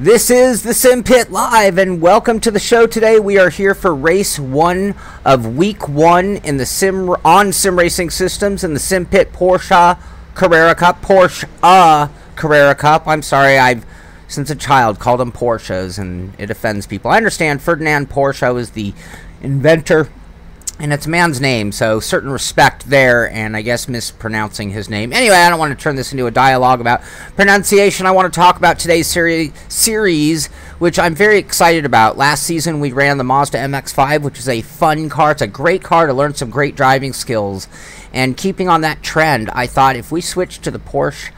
This is the Simpit Live, and welcome to the show today. We are here for race 1 of week 1 in the sim racing systems in the Simpit Porsche Carrera Cup. Carrera Cup. I'm sorry, I've since a child called them Porsches, and it offends people. I understand Ferdinand Porsche was the inventor, and it's a man's name, so certain respect there, and I guess mispronouncing his name. Anyway, I don't want to turn this into a dialogue about pronunciation. I want to talk about today's series, which I'm very excited about. Last season, we ran the Mazda MX-5, which is a fun car. It's a great car to learn some great driving skills. And keeping on that trend, I thought if we switched to the Porsche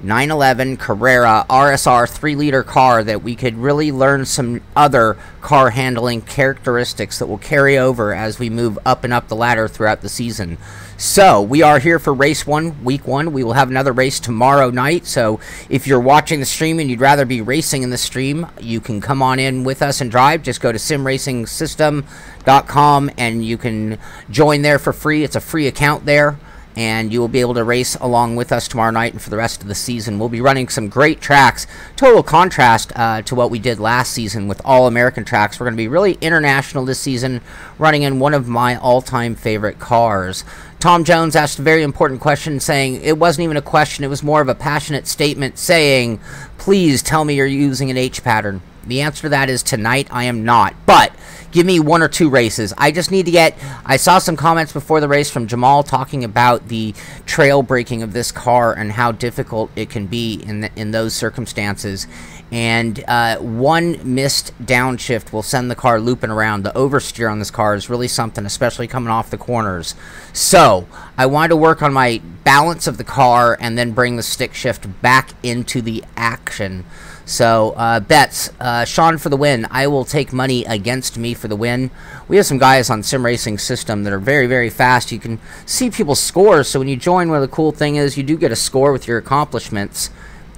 911 Carrera RSR 3-liter car, that we could really learn some other car handling characteristics that will carry over as we move up and up the ladder throughout the season. So we are here for race 1, week 1. We will have another race tomorrow night, so if you're watching the stream and you'd rather be racing in the stream, you can come on in with us and drive. Just go to simracingsystem.com and you can join there for free. It's a free account there, and you will be able to race along with us tomorrow night and for the rest of the season. We'll be running some great tracks. Total contrast to what we did last season with all-American tracks. We're going to be really international this season, running in one of my all-time favorite cars. Tom Jones asked a very important question, saying, it wasn't even a question, it was more of a passionate statement saying, please tell me you're using an H pattern. The answer to that is tonight I am not, but give me 1 or 2 races. I just need to get, I saw some comments before the race from Jamal talking about the trail braking of this car and how difficult it can be in those circumstances. And one missed downshift will send the car looping around. The oversteer on this car is really something, especially coming off the corners. So I wanted to work on my balance of the car and then bring the stick shift back into the action. So, bets, Sean for the win. I will take money against me for the win. We have some guys on Sim Racing System that are very, very fast. You can see people's scores, so when you join, one of the cool thing is you do get a score with your accomplishments.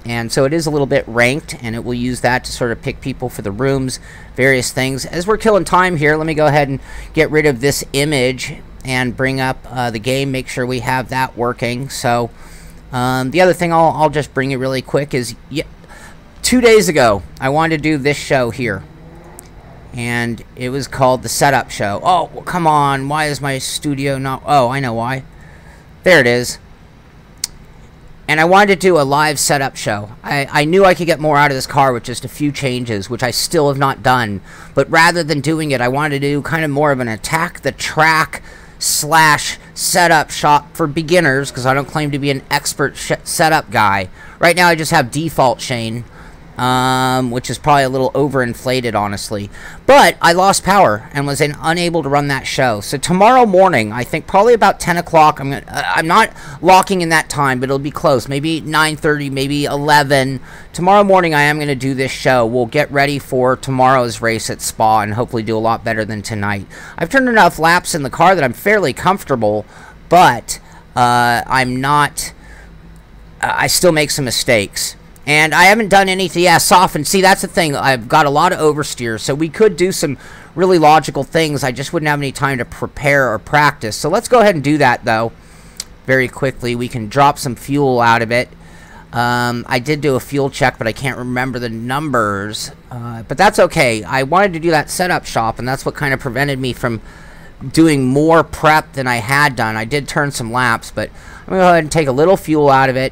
And so it is a little bit ranked, and it will use that to sort of pick people for the rooms, various things. As we're killing time here, let me go ahead and get rid of this image and bring up the game, make sure we have that working. So, the other thing I'll just bring it really quick is... 2 days ago, I wanted to do this show here, and it was called the Setup Show. Oh, well, come on, why is my studio not... Oh, I know why. There it is. And I wanted to do a live setup show. I knew I could get more out of this car with just a few changes, which I still have not done. But rather than doing it, I wanted to do kind of more of an attack the track / setup shop for beginners, because I don't claim to be an expert setup guy. Right now, I just have default Shane, which is probably a little overinflated, honestly. But I lost power and was unable to run that show. So tomorrow morning, I think probably about 10 o'clock, I'm not locking in that time, but it'll be close. Maybe 9:30, maybe 11. Tomorrow morning, I am going to do this show. We'll get ready for tomorrow's race at Spa and hopefully do a lot better than tonight. I've turned enough laps in the car that I'm fairly comfortable, but I'm not... I still make some mistakes. And I haven't done anything. Yeah, soften. See, that's the thing. I've got a lot of oversteer, so we could do some really logical things. I just wouldn't have any time to prepare or practice. So let's go ahead and do that, though, very quickly. We can drop some fuel out of it. I did do a fuel check, but I can't remember the numbers. But that's okay. I wanted to do that setup shop, and that's what kind of prevented me from doing more prep than I had done. I did turn some laps, but I'm going to go ahead and take a little fuel out of it.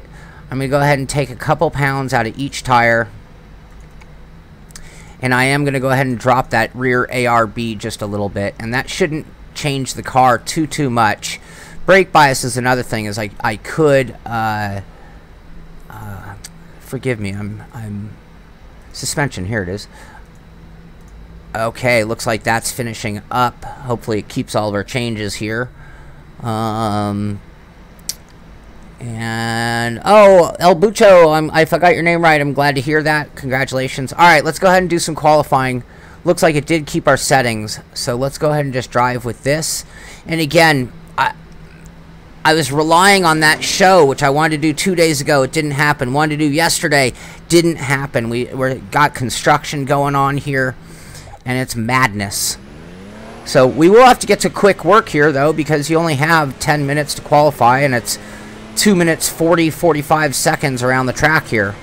I'm going to go ahead and take a couple pounds out of each tire. And I am going to go ahead and drop that rear ARB just a little bit. And that shouldn't change the car too much. Brake bias is another thing. Is I could... forgive me. I'm... Suspension. Here it is. Okay, looks like that's finishing up. Hopefully it keeps all of our changes here. And, oh, El Bucho, I forgot your name right. I'm glad to hear that. Congratulations. All right, let's go ahead and do some qualifying. Looks like it did keep our settings. So let's go ahead and just drive with this. And again, I was relying on that show, which I wanted to do 2 days ago. It didn't happen. Wanted to do yesterday. Didn't happen. We got construction going on here, and it's madness. So we will have to get to quick work here, though, because you only have 10 minutes to qualify, and it's 2 minutes 45 seconds around the track here.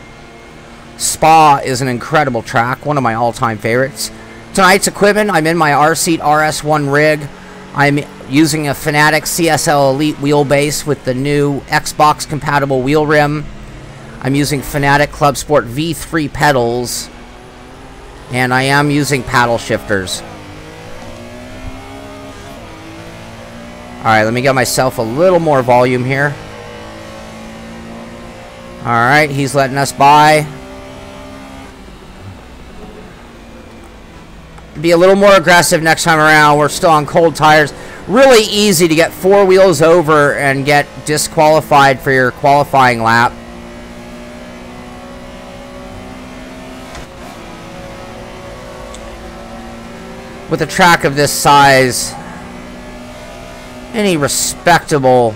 Spa is an incredible track, one of my all-time favorites. Tonight's equipment, I'm in my R-Seat RS1 rig. I'm using a Fanatec CSL Elite wheelbase with the new Xbox compatible wheel rim. I'm using Fanatec Club Sport V3 pedals, and I am using paddle shifters. Alright, let me get myself a little more volume here. Alright, he's letting us by. Be a little more aggressive next time around. We're still on cold tires. Really easy to get 4 wheels over and get disqualified for your qualifying lap. With a track of this size, any respectable...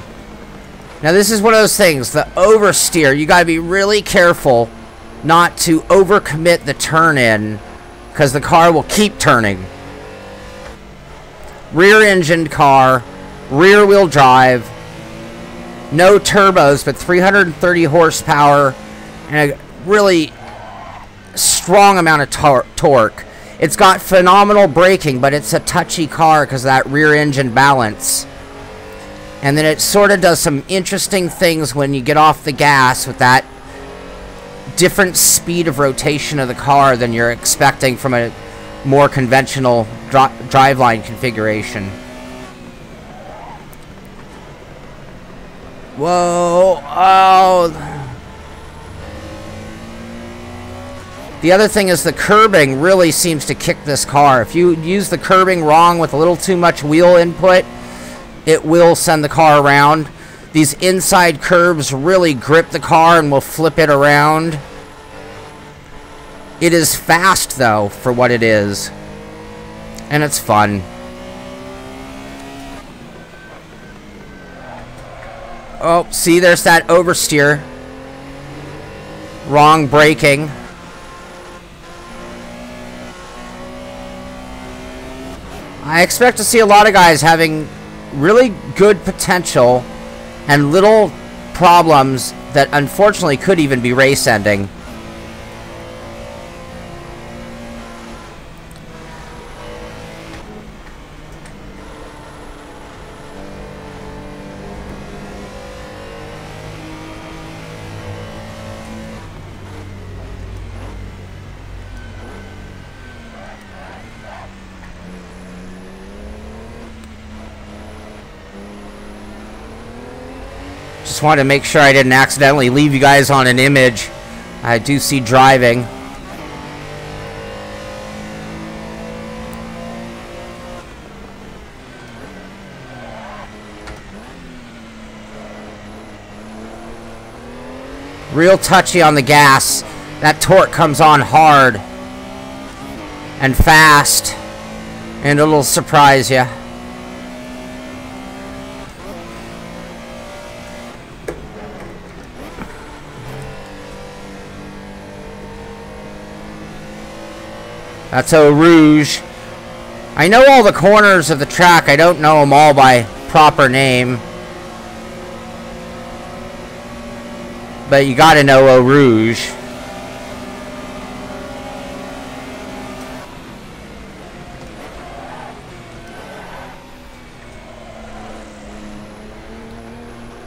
Now this is one of those things, the oversteer, you gotta be really careful not to overcommit the turn in, because the car will keep turning. Rear-engined car, rear-wheel drive, no turbos, but 330 horsepower, and a really strong amount of torque. It's got phenomenal braking, but it's a touchy car because of that rear-engine balance. And then it sort of does some interesting things when you get off the gas with that different speed of rotation of the car than you're expecting from a more conventional driveline configuration. Whoa! Oh! The other thing is the curbing really seems to kick this car. If you use the curbing wrong with a little too much wheel input, it will send the car around. These inside curbs really grip the car and will flip it around. It is fast, though, for what it is. And it's fun. Oh, see, there's that oversteer. Wrong braking. I expect to see a lot of guys having really good potential and little problems that unfortunately could even be race ending. Just wanted to make sure I didn't accidentally leave you guys on an image. I do see driving. Real touchy on the gas. That torque comes on hard and fast, and it'll surprise you. That's Eau Rouge. I know all the corners of the track. I don't know them all by proper name. But you gotta know Eau Rouge.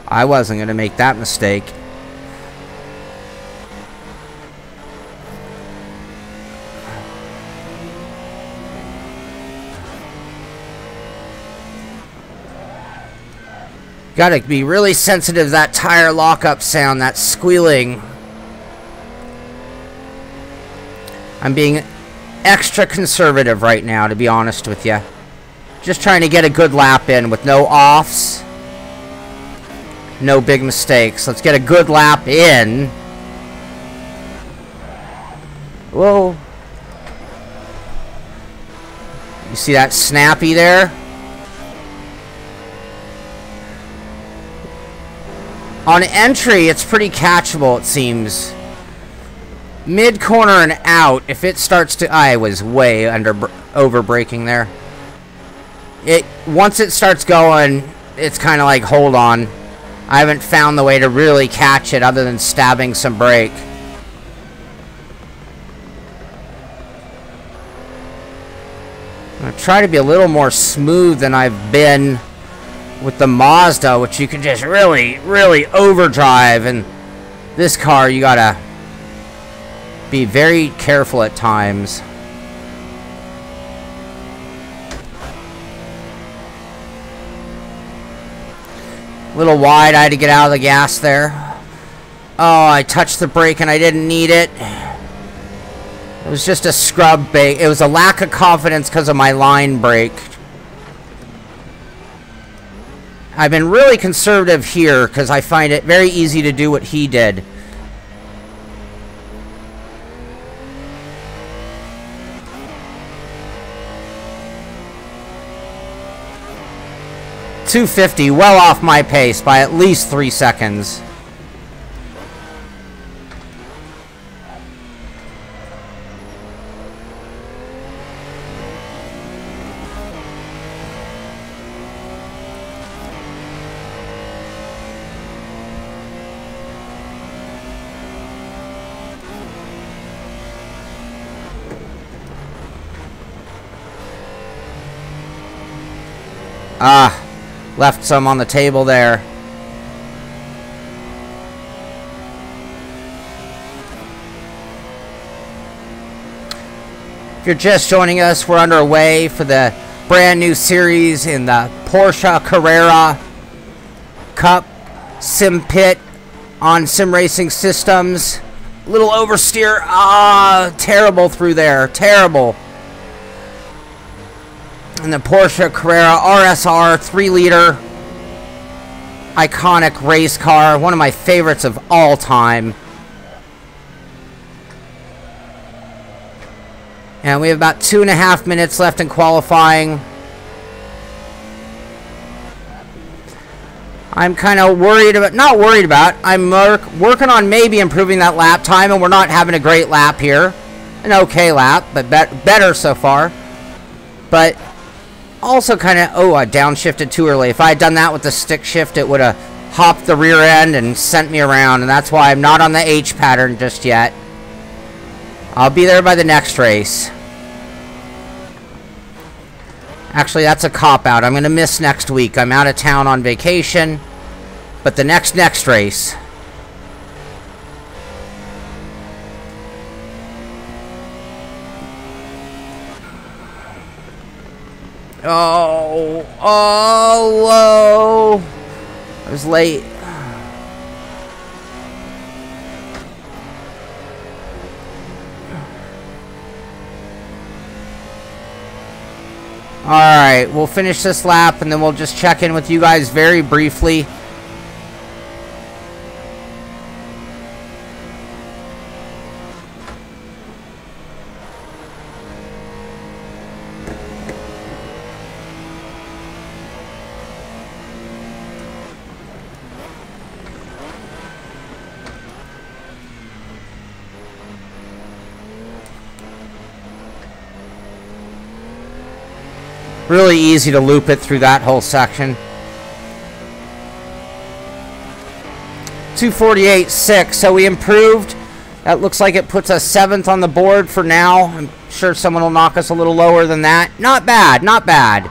I wasn't gonna make that mistake. Gotta be really sensitive to that tire lockup sound, that squealing. I'm being extra conservative right now, to be honest with you. Just trying to get a good lap in with no offs, no big mistakes. Let's get a good lap in. Whoa. You see that snappy there? On entry, it's pretty catchable, it seems. Mid-corner and out, if it starts to... I was way over-braking there. Once it starts going, it's kind of like, hold on. I haven't found the way to really catch it other than stabbing some brake. try to be a little more smooth than I've been with the Mazda, which you can just really, really overdrive. And this car, you gotta be very careful at times. A little wide, I had to get out of the gas there. Oh, I touched the brake and I didn't need it. It was just a scrub bait. It was a lack of confidence because of my line brake. I've been really conservative here because I find it very easy to do what he did. .250, well off my pace by at least 3 seconds. Ah, left some on the table there. If you're just joining us, we're underway for the brand new series in the Porsche Carrera Cup Simpit on Sim Racing Systems. Little oversteer. Ah, terrible through there. Terrible. And the Porsche Carrera RSR 3-liter iconic race car, one of my favorites of all time. And we have about 2.5 minutes left in qualifying. I'm kind of worried about, not worried about, I'm working on maybe improving that lap time, and we're not having a great lap here. An okay lap, but better so far. But also kind of, oh, I downshifted too early. If I had done that with the stick shift, it would have hopped the rear end and sent me around, and that's why I'm not on the H pattern just yet. I'll be there by the next race. Actually, that's a cop-out. I'm going to miss next week. I'm out of town on vacation, but the next race. Oh, low. I was late. Alright, we'll finish this lap and then we'll just check in with you guys very briefly. Really easy to loop it through that whole section. 248.6, so we improved. That looks like it puts us 7th on the board for now. I'm sure someone will knock us a little lower than that. Not bad, not bad.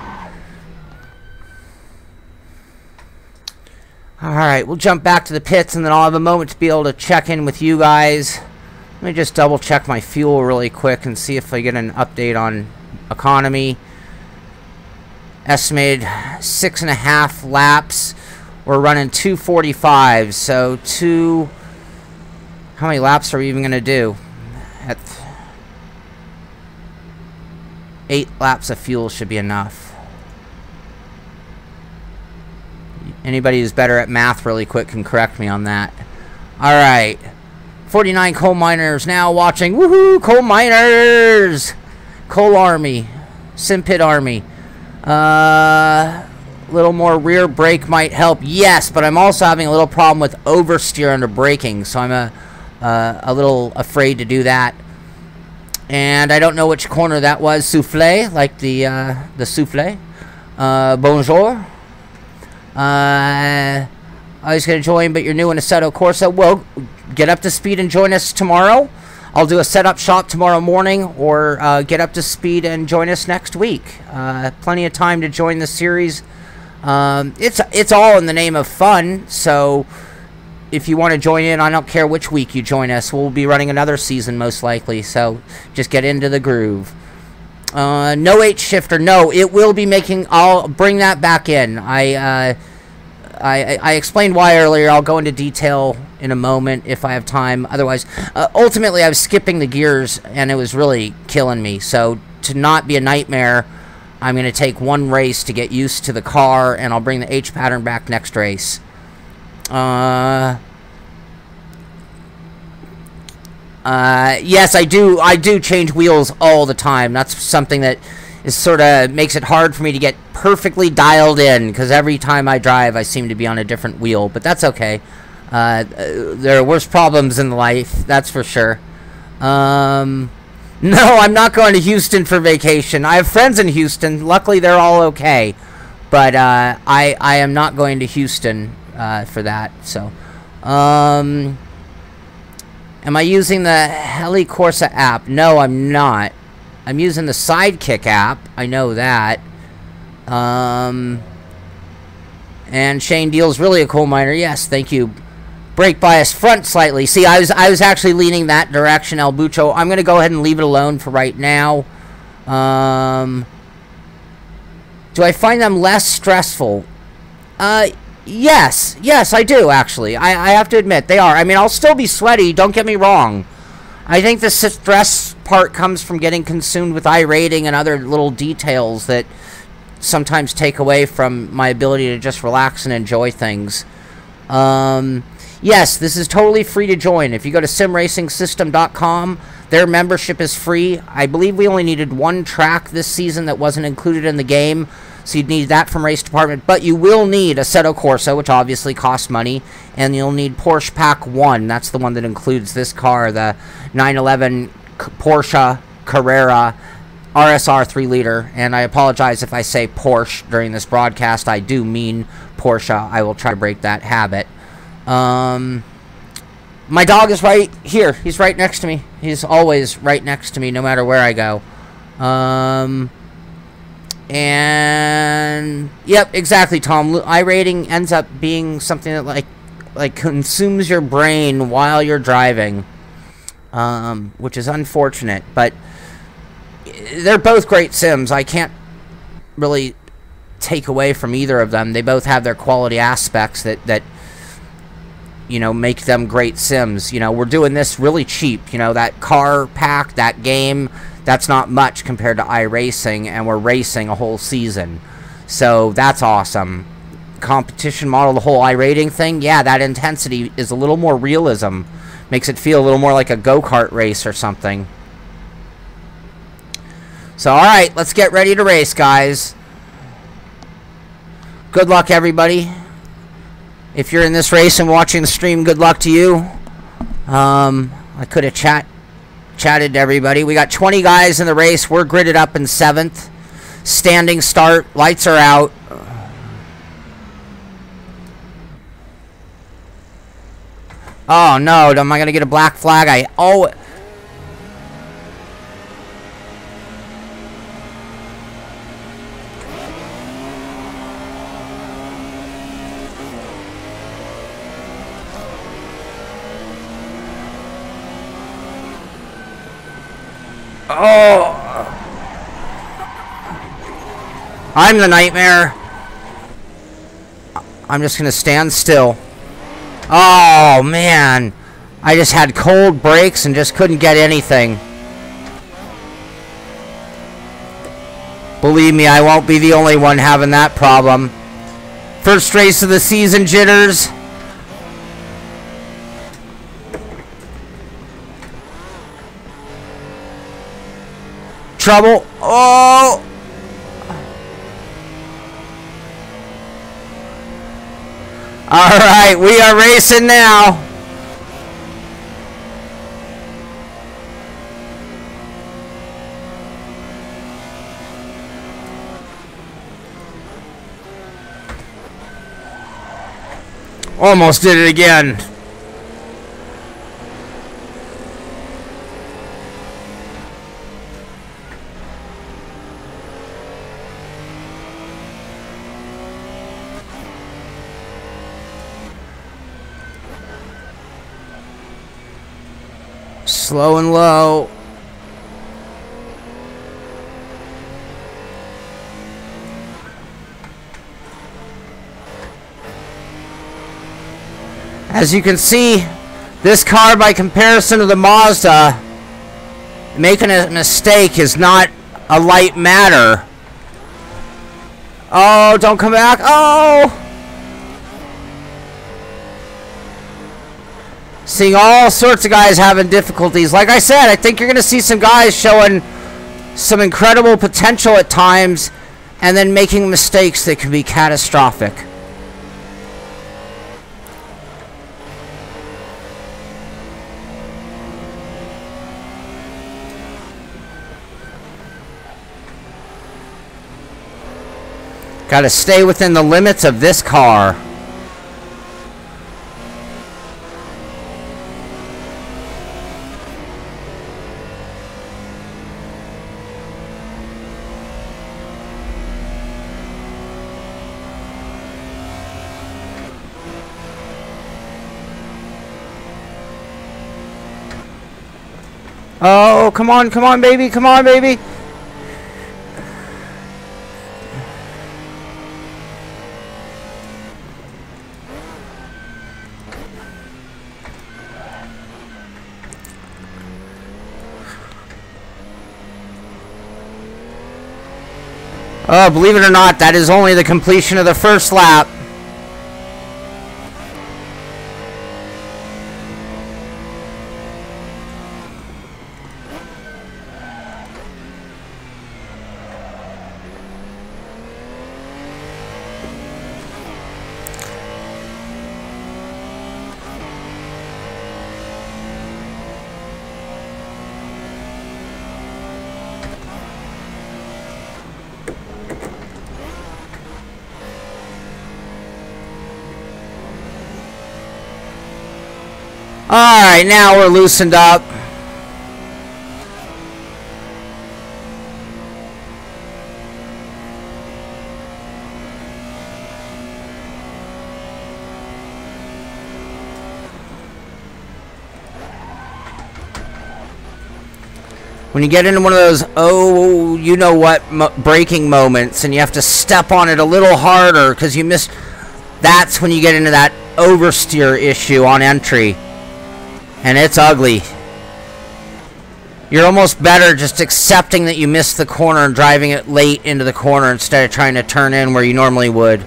Alright, we'll jump back to the pits and then I'll have a moment to be able to check in with you guys. Let me just double check my fuel really quick and see if I get an update on economy. Estimated 6.5 laps. We're running 245. So how many laps are we even going to do? At 8 laps of fuel should be enough. Anybody who's better at math really quick can correct me on that. Alright. 49 coal miners now watching. Woohoo! Coal miners! Coal army. Simpit army. Little more rear brake might help. Yes, but I'm also having a little problem with oversteer under braking, so I'm a little afraid to do that. And I don't know which corner that was. Soufflé, like the soufflé. Bonjour. I was going to join, but you're new in Assetto Corsa. Well, get up to speed and join us tomorrow. I'll do a setup shot tomorrow morning, or get up to speed and join us next week. Plenty of time to join the series. It's all in the name of fun, so if you want to join in, I don't care which week you join us. We'll be running another season most likely, so just get into the groove. No H shifter. No, it will be making... I'll bring that back in. I explained why earlier. I'll go into detail in a moment if I have time. Otherwise, ultimately, I was skipping the gears, and it was really killing me. So, to not be a nightmare, I'm going to take one race to get used to the car, and I'll bring the H pattern back next race. Yes, I do change wheels all the time. That's something that is sort of makes it hard for me to get perfectly dialed in, because every time I drive, I seem to be on a different wheel. But that's okay. There are worse problems in life, that's for sure. No, I'm not going to Houston for vacation. I have friends in Houston. Luckily, they're all okay. But I am not going to Houston for that. So, am I using the Assetto Corsa app? No, I'm not. I'm using the Sidekick app. I know that. And Shane Deal's really a coal miner. Yes, thank you. Brake bias front slightly. See, I was actually leaning that direction, El Bucho. I'm going to go ahead and leave it alone for right now. Do I find them less stressful? Yes, I do, actually. I have to admit, they are. I mean, I'll still be sweaty, don't get me wrong. I think the stress part comes from getting consumed with iRating and other little details that sometimes take away from my ability to just relax and enjoy things. Yes, this is totally free to join. If you go to simracingsystem.com, their membership is free. I believe we only needed one track this season that wasn't included in the game, so you'd need that from Race Department. But you will need Assetto Corsa, which obviously costs money, and you'll need Porsche Pack 1. That's the one that includes this car, the 911 Porsche Carrera RSR 3-liter. And I apologize if I say Porsche during this broadcast. I do mean Porsche. I will try to break that habit. My dog is right here. He's right next to me. He's always right next to me, no matter where I go. And yep, exactly, Tom. iRating ends up being something that like consumes your brain while you're driving, which is unfortunate. But they're both great sims. I can't really take away from either of them. They both have their quality aspects that you know, make them great sims. You know, we're doing this really cheap. You know, that car pack, that game, that's not much compared to iRacing, and we're racing a whole season. So that's awesome. Competition model, the whole iRating thing, yeah, that intensity is a little more realism. Makes it feel a little more like a go-kart race or something. So, alright, let's get ready to race, guys. Good luck, everybody. If you're in this race and watching the stream, good luck to you. I could have chatted to everybody. We got 20 guys in the race. We're gridded up in 7th. Standing start. Lights are out. Oh, no. Am I going to get a black flag? Oh, I'm the nightmare. I'm just gonna stand still. Oh man, I just had cold brakes and just couldn't get anything. Believe me, I won't be the only one having that problem. First race of the season, jitters. Trouble. Oh! Alright, we are racing now. Almost did it again. Slow and low. As you can see, this car, by comparison to the Mazda, making a mistake is not a light matter. Oh, don't come back. Oh! Seeing all sorts of guys having difficulties. Like I said, I think you're going to see some guys showing some incredible potential at times and then making mistakes that can be catastrophic. Got to stay within the limits of this car. Oh, come on, baby, come on, baby. Oh, believe it or not, that is only the completion of the first lap. Alright, now we're loosened up. When you get into one of those, oh, you know what, braking moments, and you have to step on it a little harder because you miss, that's when you get into that oversteer issue on entry. And it's ugly. You're almost better just accepting that you missed the corner and driving it late into the corner instead of trying to turn in where you normally would.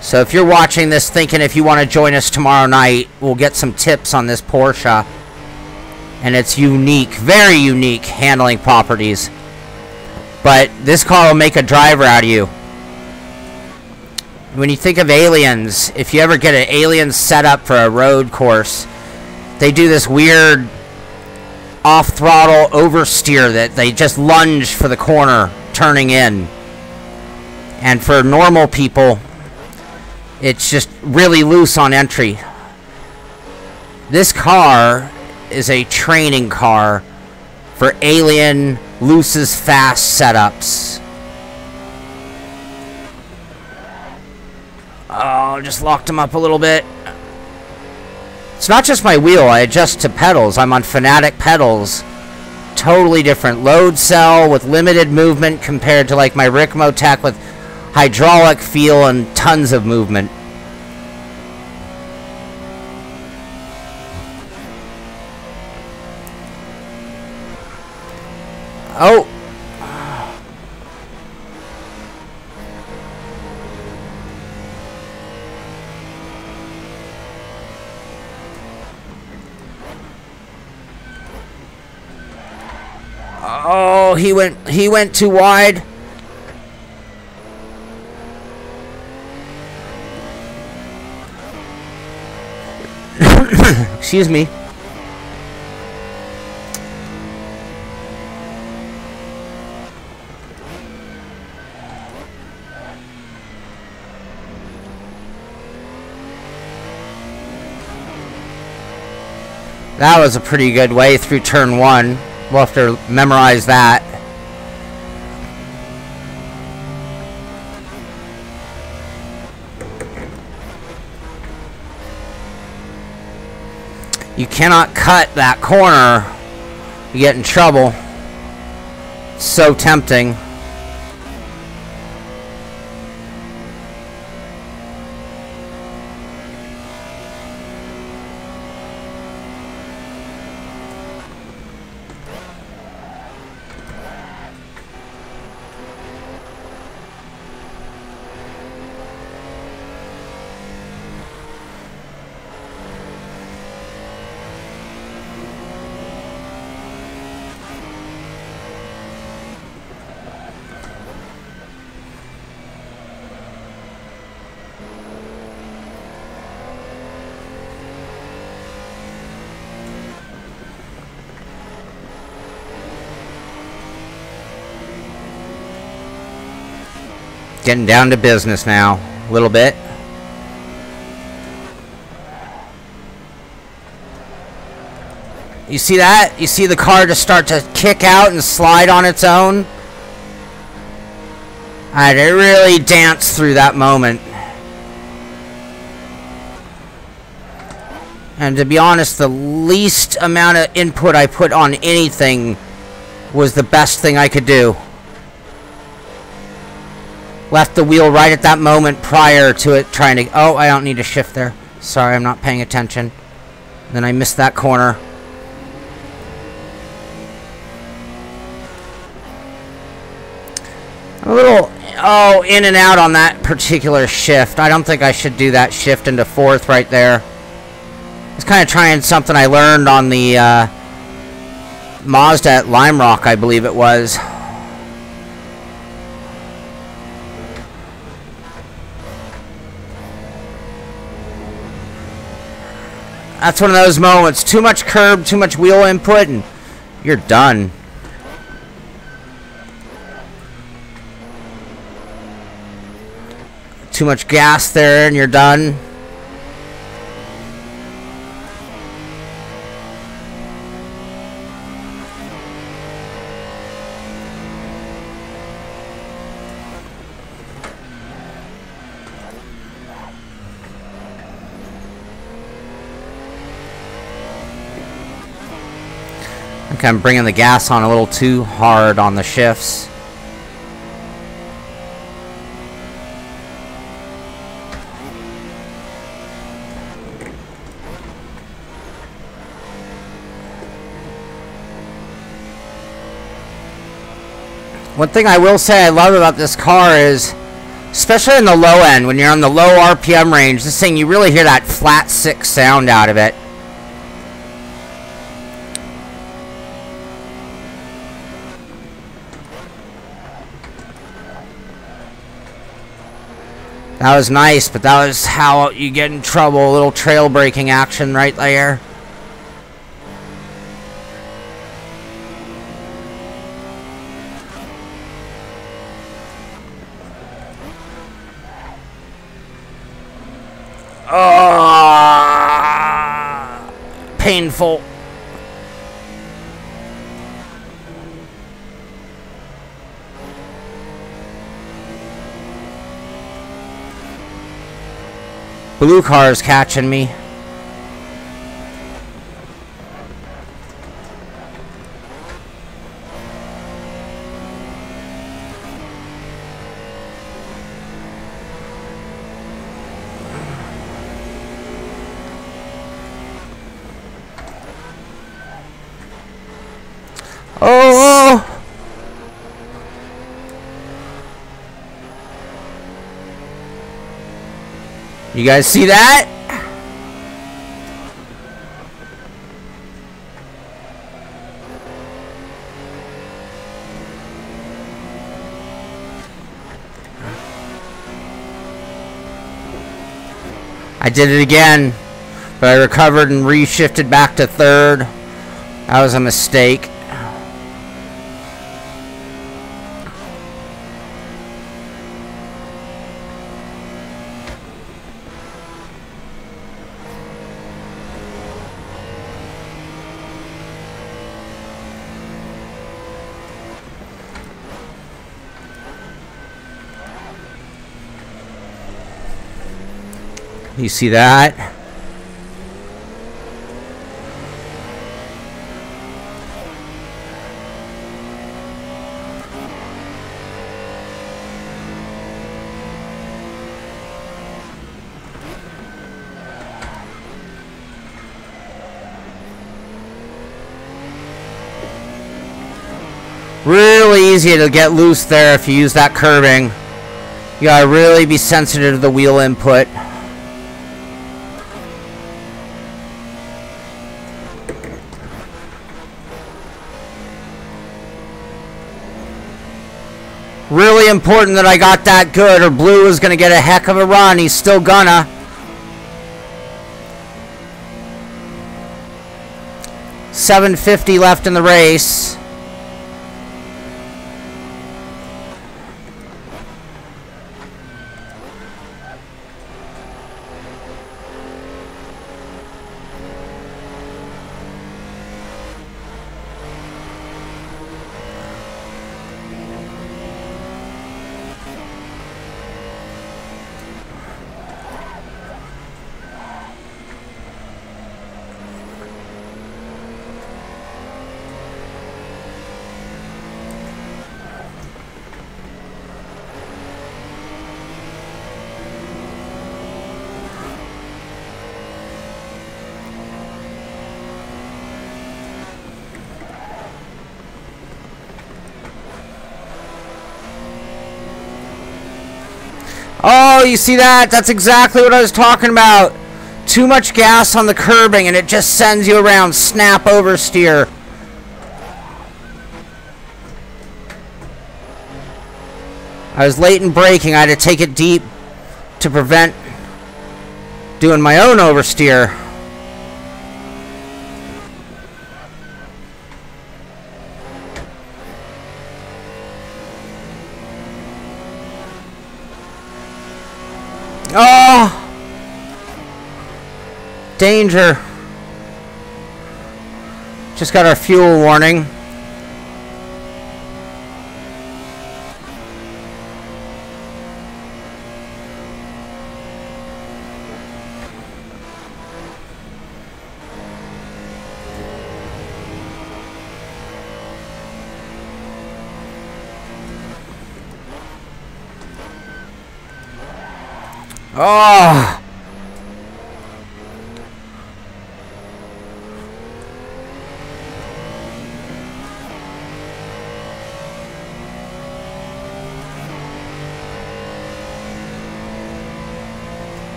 So if you're watching this thinking if you want to join us tomorrow night, we'll get some tips on this Porsche. And its unique, very unique handling properties. But this car will make a driver out of you. When you think of aliens, if you ever get an alien setup for a road course, they do this weird off-throttle oversteer that they just lunge for the corner, turning in. And for normal people, it's just really loose on entry. This car is a training car for alien, loose as fast setups. Oh, just locked him up a little bit. It's not just my wheel, I adjust to pedals. I'm on Fanatic pedals. Totally different. Load cell with limited movement compared to like my Rick Motec with hydraulic feel and tons of movement. Oh! Oh, he went too wide. Excuse me. That was a pretty good way through turn one. We'll have to memorize that. You cannot cut that corner. You get in trouble. It's so tempting. Getting down to business now, a little bit. You see that? You see the car just start to kick out and slide on its own? I had to really dance through that moment. And to be honest, the least amount of input I put on anything was the best thing I could do. Left the wheel right at that moment prior to it trying to... Oh, I don't need to shift there. Sorry, I'm not paying attention. Then I missed that corner. I'm a little... Oh, in and out on that particular shift. I don't think I should do that shift into fourth right there. I was kind of trying something I learned on the Mazda at Lime Rock, I believe it was. That's one of those moments. Too much curb, too much wheel input, and you're done. Too much gas there, and you're done. I'm bringing the gas on a little too hard on the shifts. One thing I will say I love about this car is, especially in the low end, when you're on the low RPM range, this thing, you really hear that flat 6 sound out of it. That was nice, but that was how you get in trouble. A little trail braking action right there. Painful. Blue car is catching me. Oh! You guys see that? I did it again, but I recovered and re-shifted back to third. That was a mistake. You see that? Really easy to get loose there if you use that curbing. You gotta really be sensitive to the wheel input. Really important that I got that good, or Blue is gonna get a heck of a run. He's still gonna. $7.50 left in the race. Oh, you see that? That's exactly what I was talking about. Too much gas on the curbing and it just sends you around. Snap oversteer. I was late in braking. I had to take it deep to prevent doing my own oversteer. Oh! Danger. Just got our fuel warning. Oh!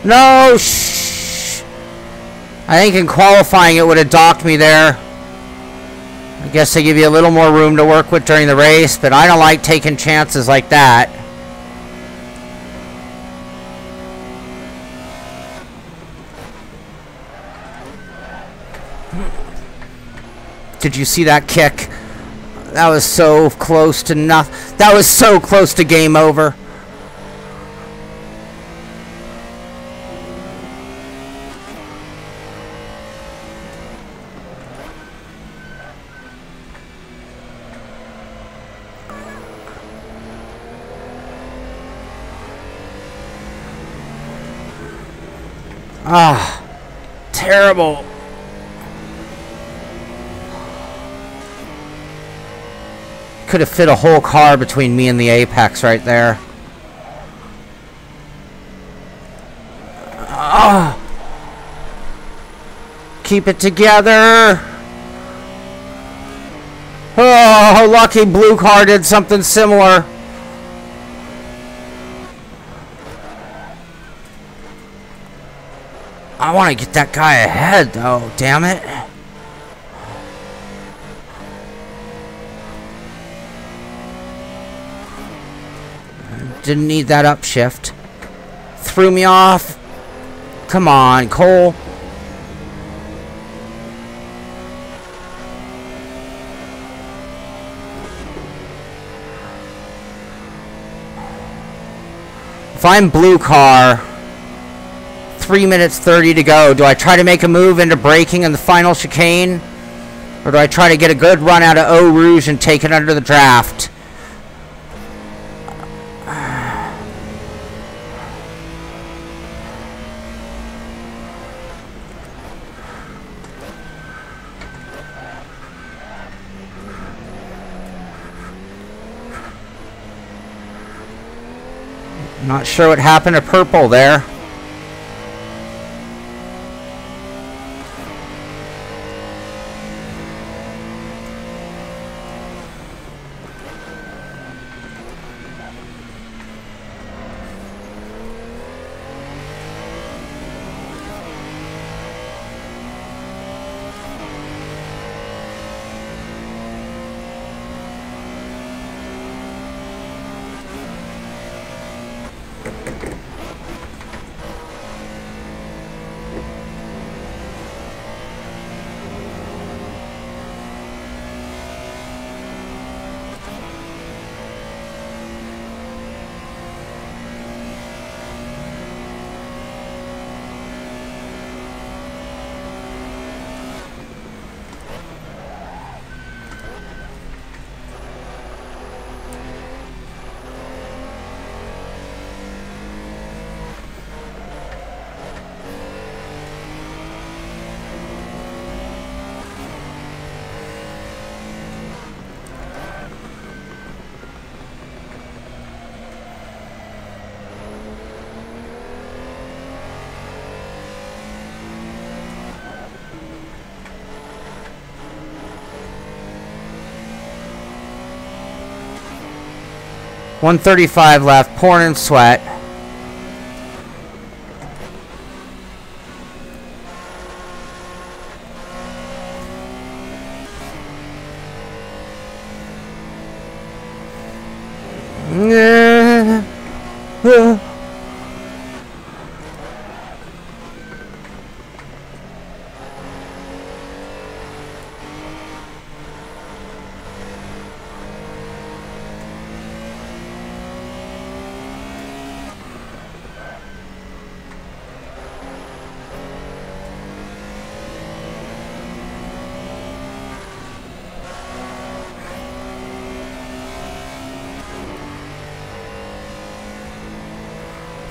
No, shh. I think in qualifying it would have docked me there. I guess they give you a little more room to work with during the race, but I don't like taking chances like that. Did you see that kick? That was so close to nothing. That was so close to game over. Ah, terrible. Could have fit a whole car between me and the apex right there. Ah, keep it together. Oh, lucky blue car did something similar. I want to get that guy ahead, though. Damn it. Didn't need that upshift. Threw me off. Come on, Cole. If I'm blue car, 3 minutes 30 to go. Do I try to make a move into braking in the final chicane? Or do I try to get a good run out of Eau Rouge and take it under the draft? Not sure what happened to purple there. .135 left, pouring in sweat. Yeah.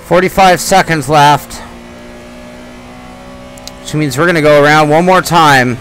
45 seconds left, which means we're going to go around one more time.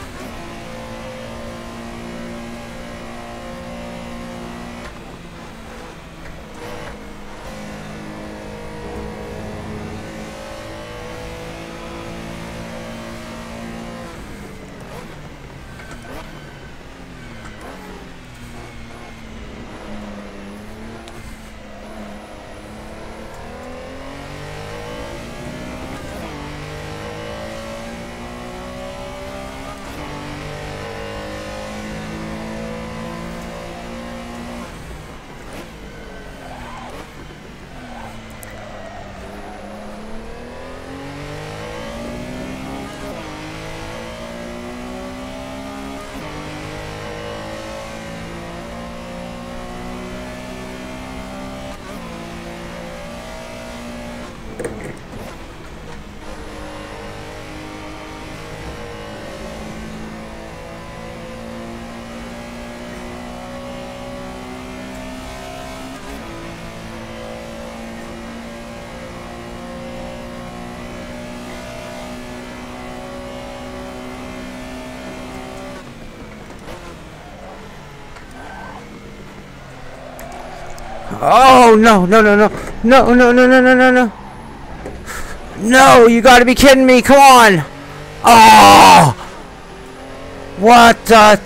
Oh no, no, no, no, no, no, no, no, no, no, no. No, you gotta be kidding me, come on. Oh, what the?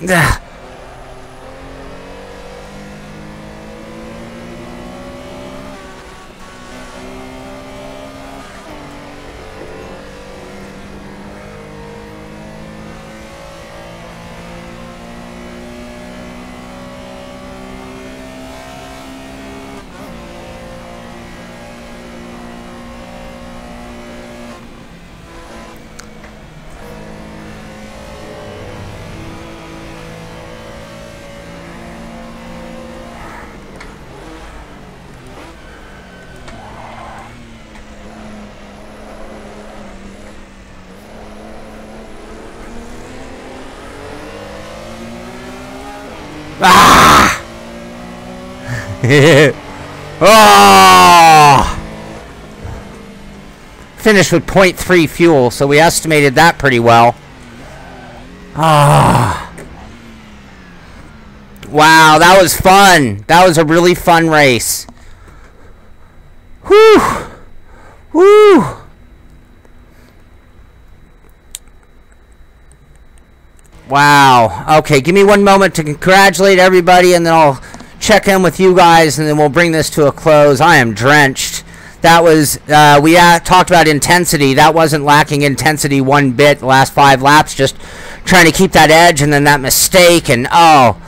Ugh. Ah! Oh! Finished with 0.3 fuel, so we estimated that pretty well. Ah! Wow, that was fun. That was a really fun race. Whew! Whew! Wow. Okay, give me one moment to congratulate everybody, and then I'll check in with you guys, and then we'll bring this to a close. I am drenched. That was, we talked about intensity. That wasn't lacking intensity one bit the last 5 laps, just trying to keep that edge, and then that mistake, and oh.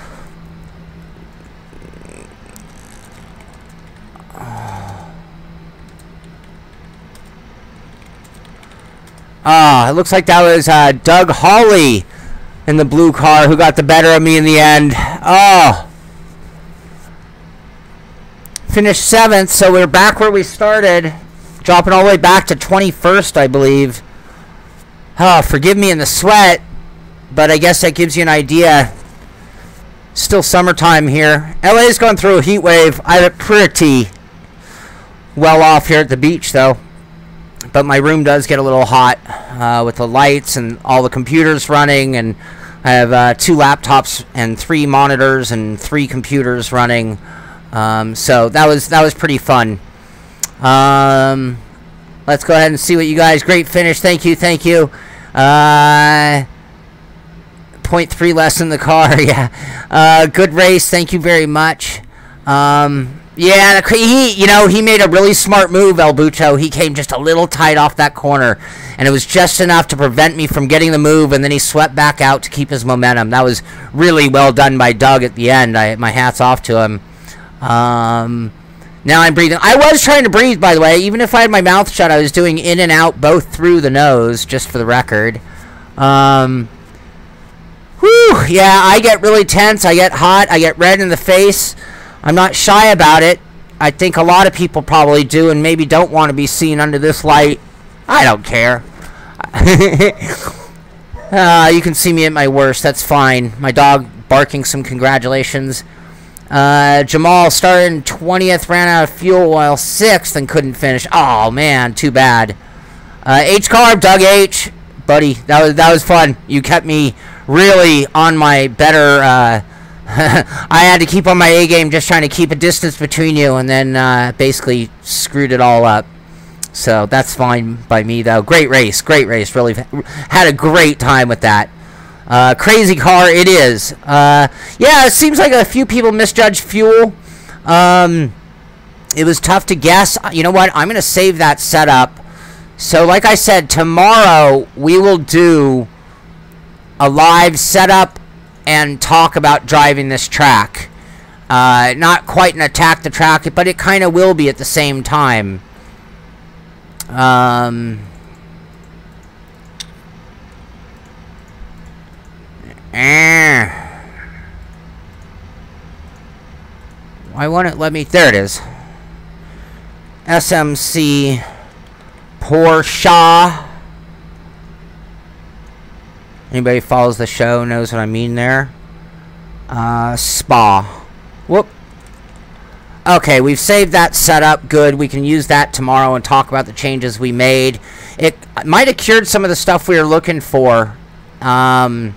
It looks like that was Doug Hawley in the blue car who got the better of me in the end. Oh. Finished 7th, so we're back where we started. Dropping all the way back to 21st, I believe. Oh, forgive me in the sweat, but I guess that gives you an idea. Still summertime here. LA's going through a heat wave. I'm pretty well off here at the beach, though. But my room does get a little hot with the lights and all the computers running, and I have 2 laptops and 3 monitors and 3 computers running. So that was pretty fun. Let's go ahead and see what you guys. Great finish. Thank you. 0.3 less in the car. Yeah. Good race. Thank you very much. Yeah, he made a really smart move, El Bucho. He came just a little tight off that corner, and it was just enough to prevent me from getting the move, and then he swept back out to keep his momentum. That was really well done by Doug at the end. My hat's off to him. Now I'm breathing. I was trying to breathe, by the way. Even if I had my mouth shut, I was doing in and out both through the nose, just for the record. Whew, yeah, I get really tense. I get hot. I get red in the face. I'm not shy about it. I think a lot of people probably do and maybe don't want to be seen under this light. I don't care. You can see me at my worst. That's fine. My dog barking some congratulations. Jamal started in 20th, ran out of fuel while 6th and couldn't finish. Oh, man, too bad. H-Carb, Doug H. Buddy, that was fun. You kept me really on my better... I had to keep on my A game, just trying to keep a distance between you, and then basically screwed it all up. So that's fine by me, though. Great race. Really had a great time with that. Crazy car, it is. Yeah, it seems like a few people misjudged fuel. It was tough to guess. You know what? I'm going to save that setup. So like I said, tomorrow we will do a live setup and talk about driving this track. Not quite an attack the track, but it kind of will be at the same time. Why won't it let me? There it is. SMC Porsche. Anybody who follows the show knows what I mean there. Spa. Whoop. Okay, we've saved that setup. Good. We can use that tomorrow and talk about the changes we made. It might have cured some of the stuff we were looking for. And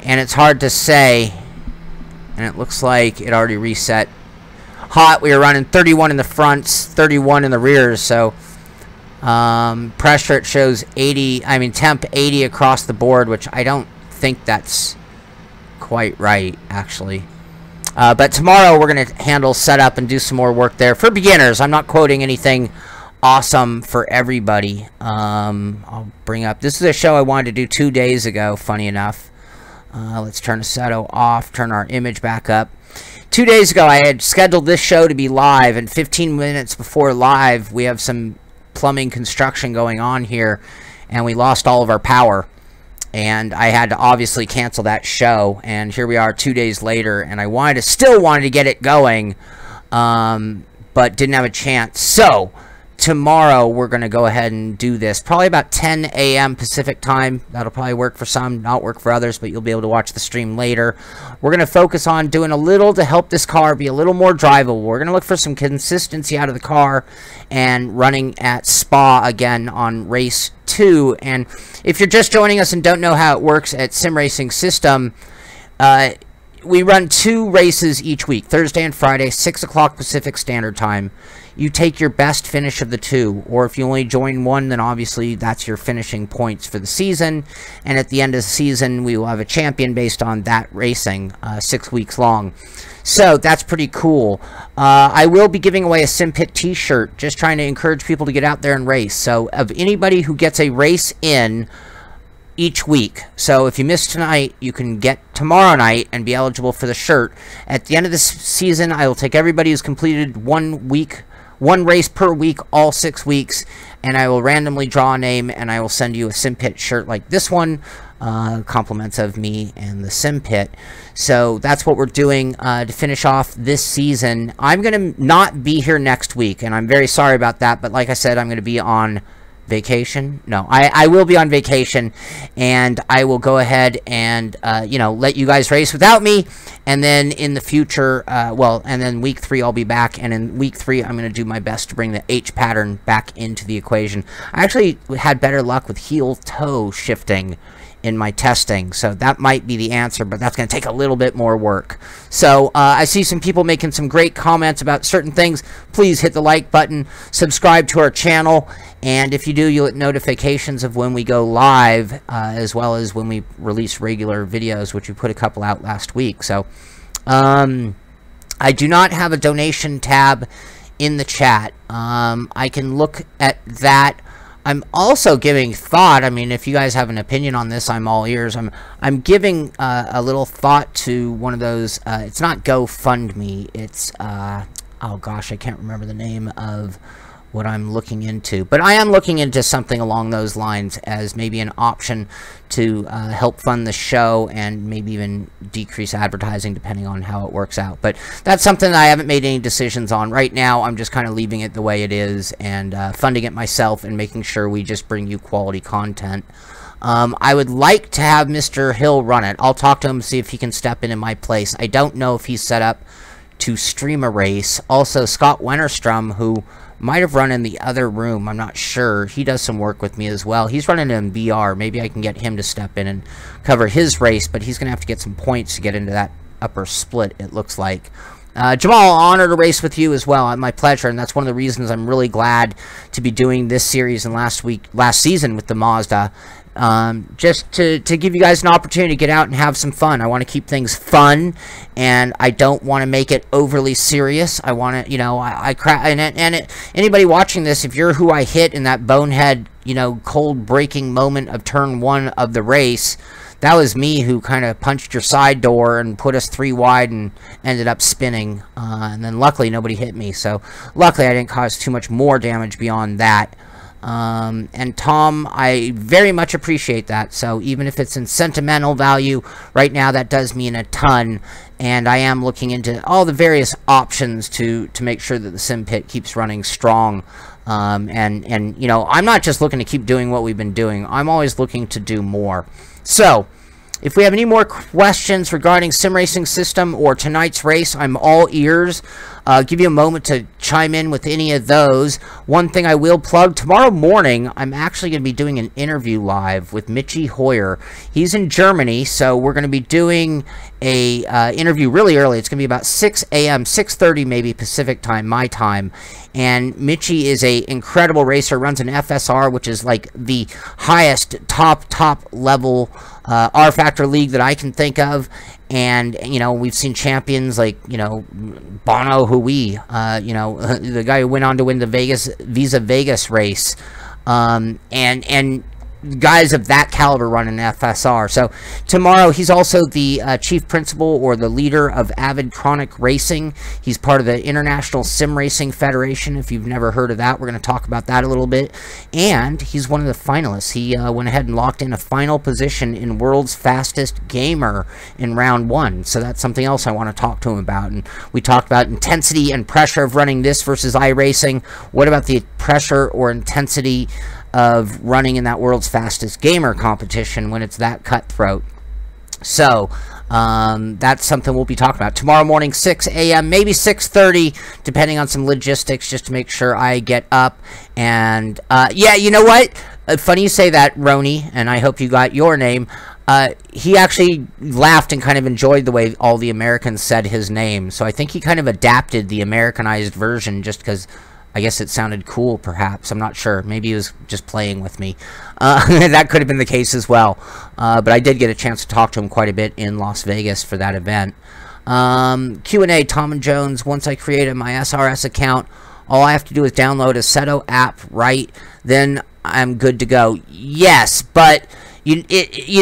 it's hard to say. And it looks like it already reset. Hot, we were running 31 in the fronts, 31 in the rears, so... pressure, it shows 80, temp 80 across the board, which I don't think that's quite right, actually. But tomorrow we're going to handle setup and do some more work there for beginners. I'm not quoting anything awesome for everybody. I'll bring up, this is a show I wanted to do 2 days ago, funny enough. Let's turn Assetto off, turn our image back up. 2 days ago I had scheduled this show to be live, and 15 minutes before live we have some plumbing construction going on here, and we lost all of our power, and I had to obviously cancel that show, and here we are 2 days later, and I still wanted to get it going, but didn't have a chance. So tomorrow we're going to go ahead and do this. Probably about 10 a.m. Pacific time. That'll probably work for some, not work for others, but you'll be able to watch the stream later. We're going to focus on doing a little to help this car be a little more drivable. We're going to look for some consistency out of the car and running at Spa again on race 2. And if you're just joining us and don't know how it works at Sim Racing System, we run 2 races each week, Thursday and Friday, 6 o'clock Pacific Standard Time. You take your best finish of the 2, or if you only join one, then obviously that's your finishing points for the season, and at the end of the season, we will have a champion based on that racing, 6 weeks long. So, that's pretty cool. I will be giving away a Simpit t-shirt, just trying to encourage people to get out there and race. So, of anybody who gets a race in each week. So if you miss tonight, you can get tomorrow night and be eligible for the shirt. At the end of this season, I will take everybody who's completed one race per week, all 6 weeks, and I will randomly draw a name, and I will send you a Simpit shirt like this one, compliments of me and the Simpit. So that's what we're doing to finish off this season. I'm going to not be here next week, and I'm very sorry about that, but like I said, I'm going to be on vacation. No, I will be on vacation, and I will go ahead and you know, let you guys race without me, and then in the future, well, and then week 3 I'll be back, and in week 3 I'm going to do my best to bring the H pattern back into the equation. I actually had better luck with heel toe shifting in my testing, so that might be the answer, but that's going to take a little bit more work. So I see some people making some great comments about certain things. Please hit the like button, subscribe to our channel, and if you do, you'll get notifications of when we go live, as well as when we release regular videos, which we put a couple out last week. So I do not have a donation tab in the chat. I can look at that. I'm also giving thought. I mean, if you guys have an opinion on this, I'm all ears. I'm giving a little thought to one of those. It's not GoFundMe. It's oh gosh, I can't remember the name of what I'm looking into, but I am looking into something along those lines as maybe an option to help fund the show and maybe even decrease advertising depending on how it works out. But that's something that I haven't made any decisions on right now. I'm just kind of leaving it the way it is and funding it myself and making sure we just bring you quality content. I would like to have Mr. Hill run it. I'll talk to him, see if he can step in my place. I don't know if he's set up to stream a race. Also, Scott Wennerstrom, who might have run in the other room, I'm not sure. He does some work with me as well. He's running in BR. Maybe I can get him to step in and cover his race, but he's going to have to get some points to get into that upper split, it looks like. Jamal, honor to race with you as well. My pleasure, and that's one of the reasons I'm really glad to be doing this series and last season with the Mazda. Just to give you guys an opportunity to get out and have some fun. I want to keep things fun, and I don't want to make it overly serious. I want to, you know, anybody watching this, if you're who I hit in that bonehead, you know, cold breaking moment of turn 1 of the race, that was me who kind of punched your side door and put us 3 wide and ended up spinning. And then luckily nobody hit me, so luckily I didn't cause too much more damage beyond that. And Tom, I very much appreciate that. So even if it's in sentimental value, right now that does mean a ton. And I am looking into all the various options to make sure that the Simpit keeps running strong. And you know, I'm not just looking to keep doing what we've been doing. I'm always looking to do more. So, if we have any more questions regarding Sim Racing System or tonight's race, I'm all ears. Give you a moment to chime in with any of those. One thing I will plug, tomorrow morning, I'm actually going to be doing an interview live with Mitchie Hoyer. He's in Germany, so we're going to be doing a interview really early. It's going to be about 6 a.m., 6:30 maybe Pacific time, my time. And Mitchie is a incredible racer, runs an FSR, which is like the highest top level R-Factor league that I can think of. And, you know, we've seen champions like, you know, Bono Hui, you know, the guy who went on to win the Visa Vegas race. And guys of that caliber run an FSR. So tomorrow, he's also the chief principal or the leader of Avid Chronic Racing. He's part of the International Sim Racing Federation. If you've never heard of that, we're going to talk about that a little bit. And he's one of the finalists. He went ahead and locked in a final position in World's Fastest Gamer in round 1. So that's something else I want to talk to him about. And we talked about intensity and pressure of running this versus iRacing. What about the pressure or intensity of running in that World's Fastest Gamer competition when it's that cutthroat? So that's something we'll be talking about tomorrow morning, 6 a.m., maybe 6:30, depending on some logistics, just to make sure I get up. And yeah, you know what? Funny you say that, Roni, and I hope you got your name. He actually laughed and kind of enjoyed the way all the Americans said his name. So I think he kind of adapted the Americanized version just because I guess it sounded cool, perhaps. I'm not sure. Maybe he was just playing with me. That could have been the case as well. But I did get a chance to talk to him quite a bit in Las Vegas for that event. Q&A, Tom and Jones. Once I created my SRS account, all I have to do is download Assetto app, right? Then I'm good to go. Yes, but you'd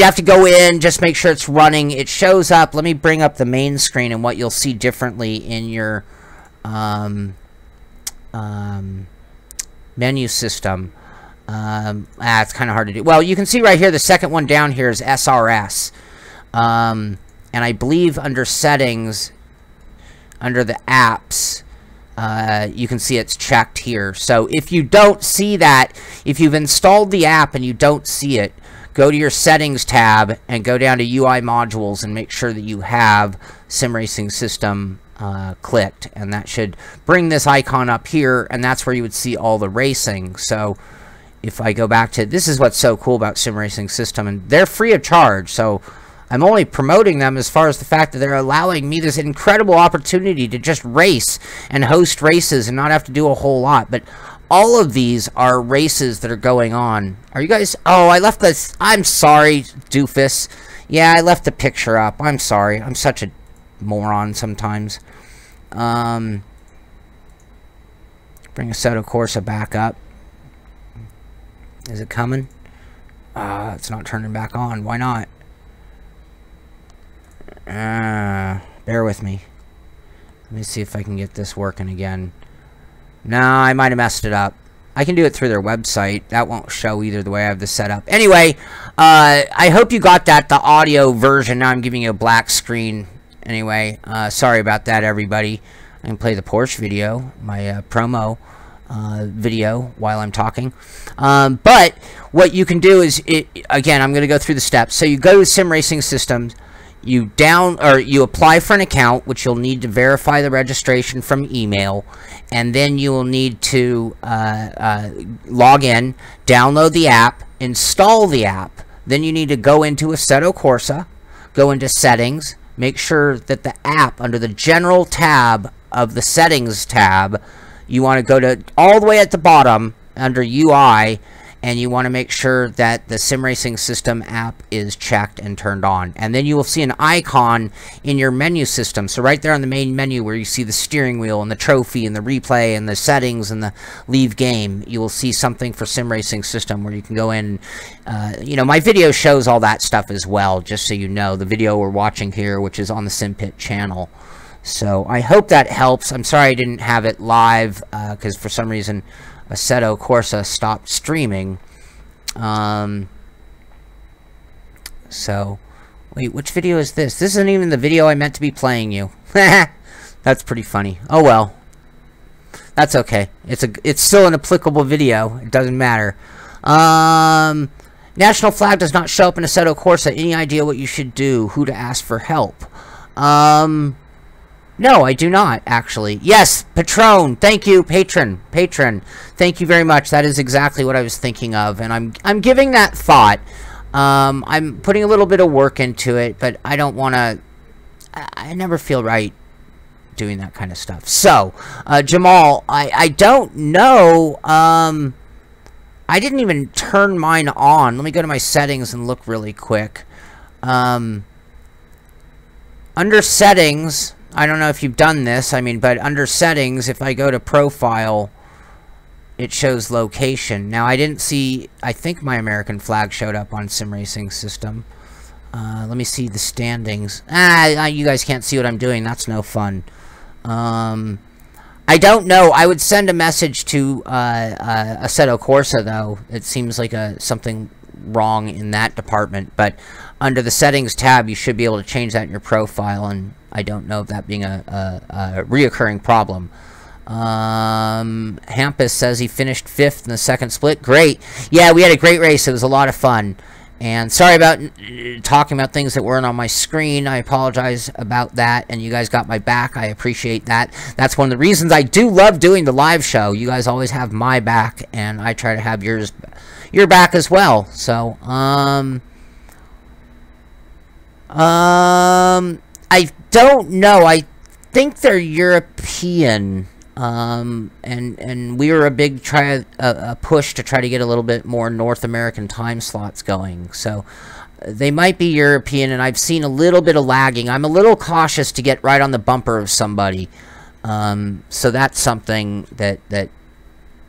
have to go in, just make sure it's running. It shows up. Let me bring up the main screen and what you'll see differently in your menu system. It's kind of hard to do. Well, you can see right here, the second one down here is SRS. And I believe under settings, under the apps, you can see it's checked here. So if you don't see that, if you've installed the app and you don't see it, go to your settings tab and go down to UI modules and make sure that you have Sim Racing System clicked, and that should bring this icon up here, and that's where you would see all the racing. So if I go back to, this is what's so cool about Sim Racing System, and they're free of charge, so I'm only promoting them as far as the fact that they're allowing me this incredible opportunity to just race and host races and not have to do a whole lot. But all of these are races that are going on. Are you guys, oh, I left this, I'm sorry, doofus. Yeah, I left the picture up. I'm sorry. I'm such a moron sometimes. Bring Assetto Corsa back up. Is it coming? It's not turning back on. Why not? Bear with me. Let me see if I can get this working again. No, I might have messed it up. I can do it through their website. That won't show either the way I have this set up. Anyway, I hope you got that, the audio version. Now I'm giving you a black screen. Anyway, sorry about that, everybody. I can play the Porsche video, my promo video while I'm talking. But what you can do is, again, I'm going to go through the steps. So you go to Sim Racing Systems, you apply for an account, which you'll need to verify the registration from email, and then you will need to log in, download the app, install the app. Then you need to go into Assetto Corsa, go into settings, make sure that the app, under the general tab of the settings tab, you want to go to all the way at the bottom under UI, and you want to make sure that the Sim Racing System app is checked and turned on. And then you will see an icon in your menu system. So right there on the main menu where you see the steering wheel and the trophy and the replay and the settings and the leave game, you will see something for Sim Racing System where you can go in. You know, my video shows all that stuff as well, just so you know. The video we're watching here, which is on the Simpit channel. So I hope that helps. I'm sorry I didn't have it live because for some reason Assetto Corsa stopped streaming. So, wait, which video is this? This isn't even the video I meant to be playing you. That's pretty funny. Oh well. That's okay. It's still an applicable video. It doesn't matter. National flag does not show up in Assetto Corsa. Any idea what you should do? Who to ask for help? No, I do not, actually. Yes, Patron. Thank you, Patron. Thank you very much. That is exactly what I was thinking of, and I'm giving that thought. I'm putting a little bit of work into it, but I don't want to... I never feel right doing that kind of stuff. So, Jamal, I don't know... I didn't even turn mine on. Let me go to my settings and look really quick. Under settings... I don't know if you've done this, but under settings, if I go to profile, it shows location. Now, I didn't see, I think my American flag showed up on Sim Racing System. Let me see the standings. You guys can't see what I'm doing. That's no fun. I don't know. I would send a message to Assetto Corsa, though. It seems like something wrong in that department. But under the settings tab, you should be able to change that in your profile. And I don't know if that being a reoccurring problem. Hampus says he finished 5th in the second split. Great. Yeah, we had a great race. It was a lot of fun. And sorry about talking about things that weren't on my screen. I apologize about that. And you guys got my back. I appreciate that. That's one of the reasons I do love doing the live show. You guys always have my back, and I try to have your back as well. So, I don't know. I think they're European. And we were a big push to try to get a little bit more North American time slots going. So they might be European, and I've seen a little bit of lagging. I'm a little cautious to get right on the bumper of somebody. So that's something that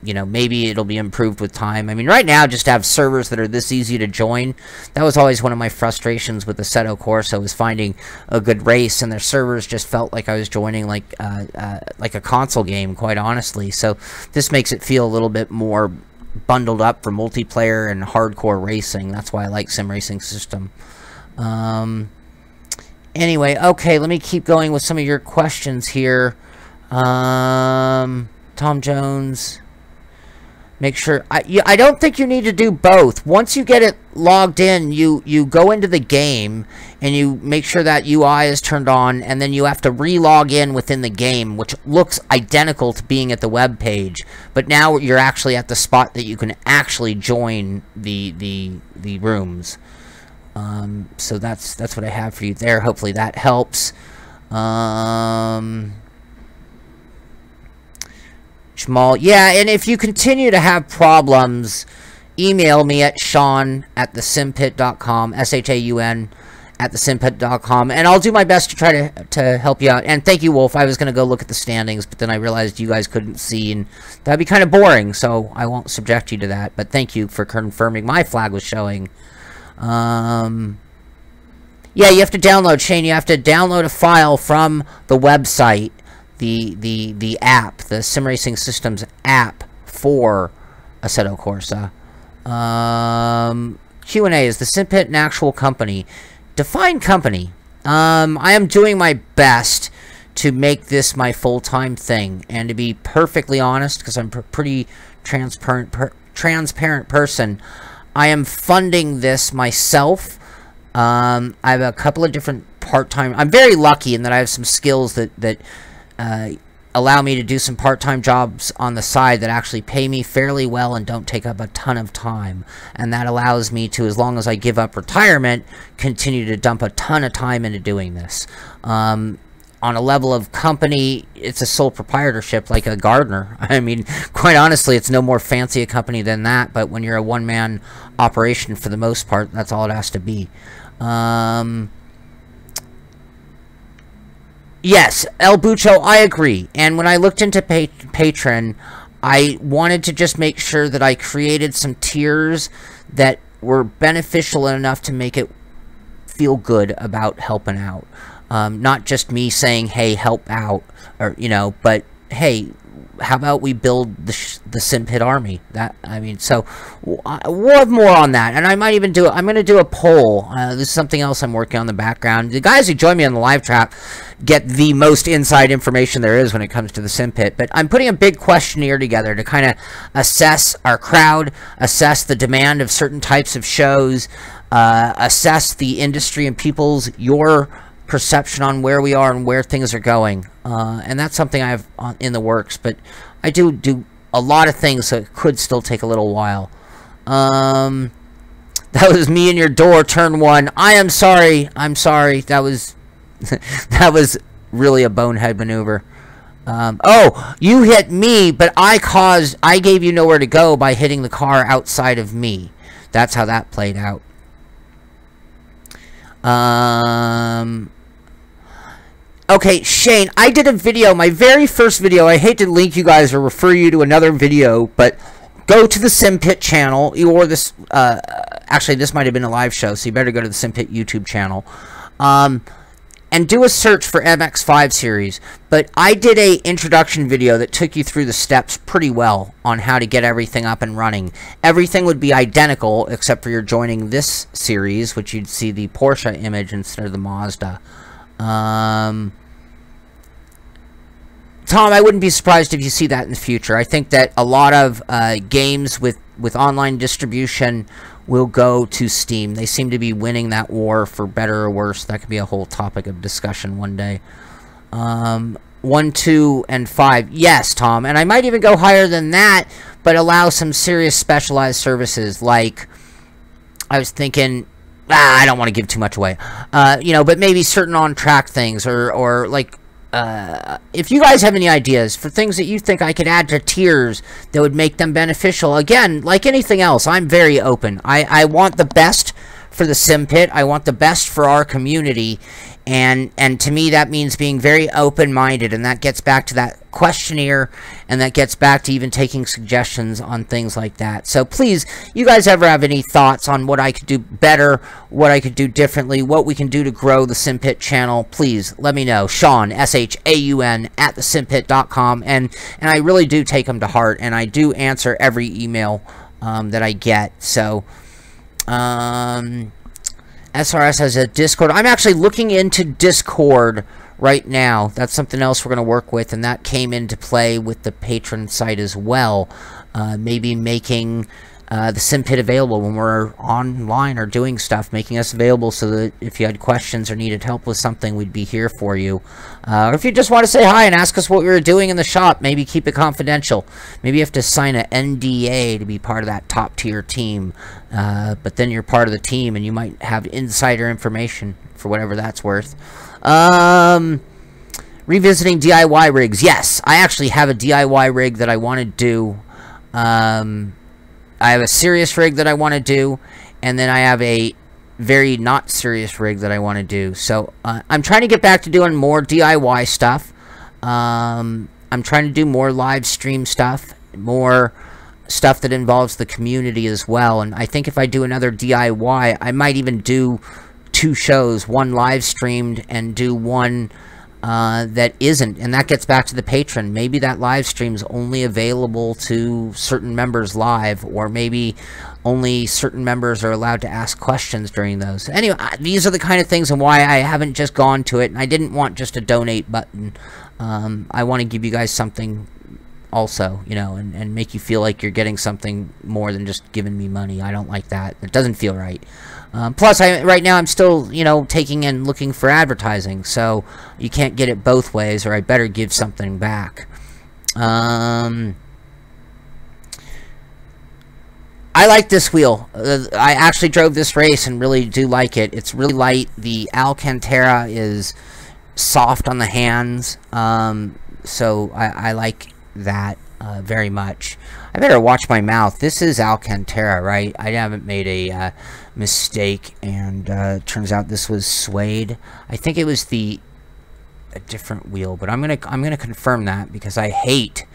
you know, maybe it'll be improved with time. I mean, right now, just to have servers that are this easy to join, that was always one of my frustrations with the Assetto Corsa, was finding a good race, and their servers just felt like I was joining like a console game, quite honestly. So this makes it feel a little bit more bundled up for multiplayer and hardcore racing. That's why I like Sim Racing System. Anyway, okay, let me keep going with some of your questions here. Tom Jones... Make sure, I don't think you need to do both. Once you get it logged in, you go into the game, and you make sure that UI is turned on, and then you have to re-log in within the game, which looks identical to being at the web page. But now you're actually at the spot that you can actually join the rooms. So that's what I have for you there. Hopefully that helps. Jamal, yeah, and if you continue to have problems, email me at Shaun@thesimpit.com, SHAUN @thesimpit.com, and I'll do my best to try to help you out. And thank you, Wolf. I was going to go look at the standings, but then I realized you guys couldn't see, and that'd be kind of boring, so I won't subject you to that. But thank you for confirming my flag was showing. Yeah, you have to download, Shane. You have to download a file from the website. The app, the Sim Racing Systems app for Assetto Corsa. Q&A, is the Simpit an actual company? Define company. I am doing my best to make this my full-time thing, and to be perfectly honest, because I'm a pretty transparent person, I am funding this myself. I have a couple of different part-time... I'm very lucky in that I have some skills that allow me to do some part-time jobs on the side that actually pay me fairly well and don't take up a ton of time. And that allows me to, as long as I give up retirement, continue to dump a ton of time into doing this. On a level of company, it's a sole proprietorship like a gardener. I mean, quite honestly, it's no more fancy a company than that, but when you're a one-man operation, for the most part, that's all it has to be. Yes, El Bucho, I agree. And when I looked into Patreon, I wanted to just make sure that I created some tiers that were beneficial enough to make it feel good about helping out. Not just me saying, hey, help out, or, you know, but, hey, how about we build the Simpit army? That, I mean, so we'll have more on that, and I might even do. I'm going to do a poll. This is something else I'm working on in the background. The guys who join me on the live trap get the most inside information there is when it comes to the Simpit. But I'm putting a big questionnaire together to kind of assess our crowd, assess the demand of certain types of shows, assess the industry and your perception on where we are and where things are going, and that's something I have in the works. But I do a lot of things, so it could still take a little while. That was me in your door, turn 1. I am sorry. I'm sorry. That was that was really a bonehead maneuver. Oh, you hit me, but I gave you nowhere to go by hitting the car outside of me. That's how that played out. Okay, Shane, I did a video, my very first video. I hate to link you guys or refer you to another video, but go to the Simpit channel, or this, actually, this might have been a live show, so you better go to the Simpit YouTube channel, and do a search for MX5 series. But I did a introduction video that took you through the steps pretty well on how to get everything up and running. Everything would be identical, except for you're joining this series, which you'd see the Porsche image instead of the Mazda. Tom, I wouldn't be surprised if you see that in the future. I think that a lot of games with online distribution will go to Steam. They seem to be winning that war, for better or worse. That could be a whole topic of discussion one day. 1, 2, and 5. Yes, Tom. And I might even go higher than that, but allow some serious specialized services. Like, I was thinking, I don't want to give too much away. You know, but maybe certain on-track things, or like, if you guys have any ideas for things that you think I could add to tiers that would make them beneficial, again, like anything else, I'm very open. I want the best for the Simpit. I want the best for our community, and to me that means being very open-minded, and that gets back to that questionnaire, and that gets back to even taking suggestions on things like that. So please, you guys ever have any thoughts on what I could do better, what I could do differently, what we can do to grow the Simpit channel, please let me know. Sean, S-H-A-U-N, at thesimpit.com, and I really do take them to heart, and I do answer every email that I get. So SRS has a Discord. I'm actually looking into Discord right now. That's something else we're going to work with, and that came into play with the patron site as well. Maybe making the Simpit available when we're online or doing stuff, making us available so that if you had questions or needed help with something, we'd be here for you. Or if you just want to say hi and ask us what we were doing in the shop, maybe keep it confidential. Maybe you have to sign an NDA to be part of that top tier team. But then you're part of the team and you might have insider information for whatever that's worth. Revisiting DIY rigs. Yes, I actually have a DIY rig that I want to do. I have a serious rig that I want to do, and then I have a very not serious rig that I want to do. So I'm trying to get back to doing more DIY stuff. I'm trying to do more live stream stuff, more stuff that involves the community as well. And I think if I do another DIY, I might even do 2 shows, one live streamed and do one that isn't, and that gets back to the patron. Maybe that live stream's only available to certain members live, or maybe only certain members are allowed to ask questions during those. Anyway, these are the kind of things and why I haven't just gone to it, and I didn't want just a donate button. I want to give you guys something also, you know, and make you feel like you're getting something more than just giving me money. I don't like that. It doesn't feel right. Plus, right now I'm still, you know, taking and looking for advertising, so you can't get it both ways, or I better give something back. I like this wheel. I actually drove this race and really do like it. It's really light. The Alcantara is soft on the hands, so I like that very much. I better watch my mouth. This is Alcantara, right? I haven't made a mistake, and turns out this was suede. I think it was a different wheel, but I'm gonna confirm that, because I hate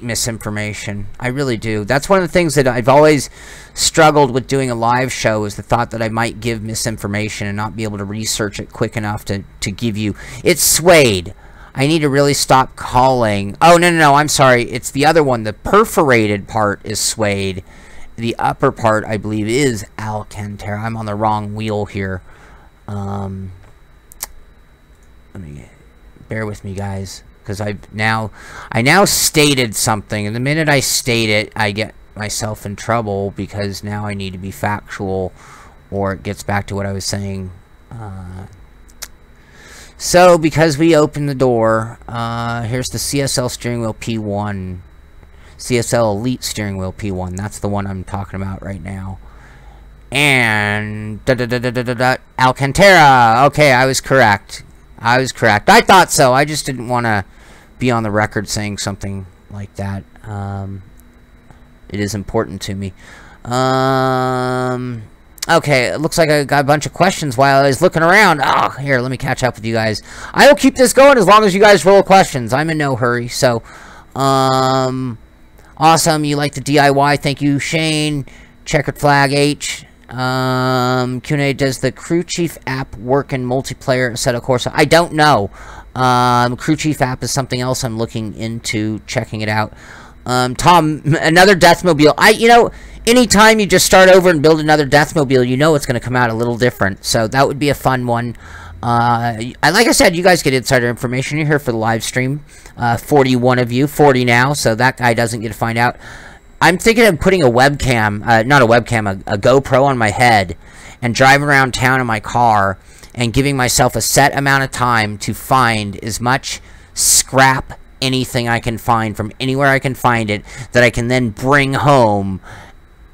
misinformation. I really do. That's one of the things that I've always struggled with doing a live show, is the thought that I might give misinformation and not be able to research it quick enough to give you. It's suede. I need to really stop calling. Oh, no, I'm sorry. It's the other one. The perforated part is suede. The upper part, I believe, is Alcantara. I'm on the wrong wheel here. Let me bear with me, guys, because I now stated something, and the minute I state it, I get myself in trouble, because now I need to be factual, or it gets back to what I was saying. So, because we opened the door, here's the CSL steering wheel P1. CSL Elite steering wheel P1. That's the one I'm talking about right now. And Alcantara. Okay, I was correct. I thought so. I just didn't want to be on the record saying something like that. It is important to me. Okay, it looks like I got a bunch of questions while I was looking around. Oh, here, let me catch up with you guys. I will keep this going as long as you guys roll questions. I'm in no hurry. So, awesome. You like the DIY. Thank you, Shane. Checkered Flag H. Q&A, does the Crew Chief app work in multiplayer Assetto Corsa? I don't know. Crew Chief app is something else I'm looking into, checking it out. Tom, another Deathmobile. You know, anytime you just start over and build another Deathmobile, you know it's going to come out a little different. So that would be a fun one. Like I said, you guys get insider information. You're here for the live stream. 41 of you, 40 now, so that guy doesn't get to find out. I'm thinking of putting a webcam, not a webcam, a GoPro on my head and driving around town in my car and giving myself a set amount of time to find as much scrap anything I can find from anywhere I can find it that I can then bring home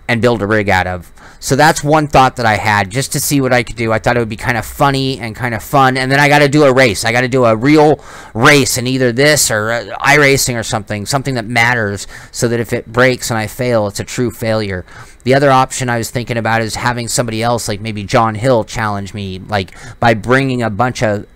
and build a rig out of. So that's one thought that I had, just to see what I could do. I thought it would be kind of funny and kind of fun. And then I got to do a race. I got to do a real race in either this or iRacing or something that matters, so that if it breaks and I fail, it's a true failure. The other option I was thinking about is having somebody else, like maybe John Hill, challenge me, like by bringing a bunch of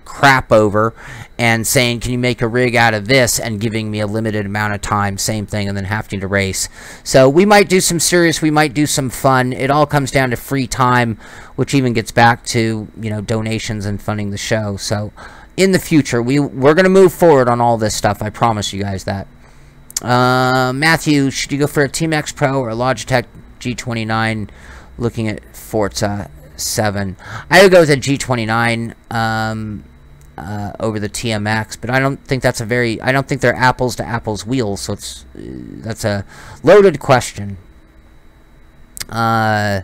crap over and saying, can you make a rig out of this, and giving me a limited amount of time, same thing, and then having to race. So we might do some serious, we might do some fun. It all comes down to free time, which even gets back to, you know, donations and funding the show. So in the future, we're going to move forward on all this stuff. I promise you guys that. Matthew, should you go for a Team X Pro or a Logitech G29 looking at Forza 7? I would go with a G29 over the TMX, but I don't think that's I don't think they're apples to apples wheels, so that's a loaded question. Yeah,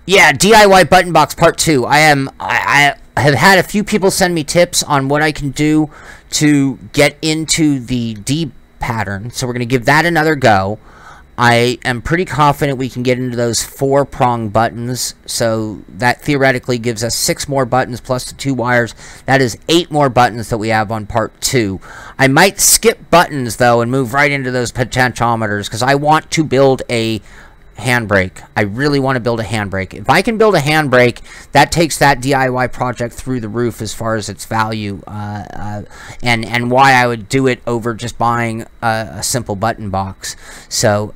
DIY button box part 2. I have had a few people send me tips on what I can do to get into the D pattern, so we're going to give that another go. I am pretty confident we can get into those 4-prong buttons, so that theoretically gives us 6 more buttons plus the 2 wires. That is 8 more buttons that we have on part 2. I might skip buttons, though, and move right into those potentiometers, because I want to build a handbrake. I really want to build a handbrake. If I can build a handbrake, that takes that DIY project through the roof as far as its value, and why I would do it over just buying a simple button box. So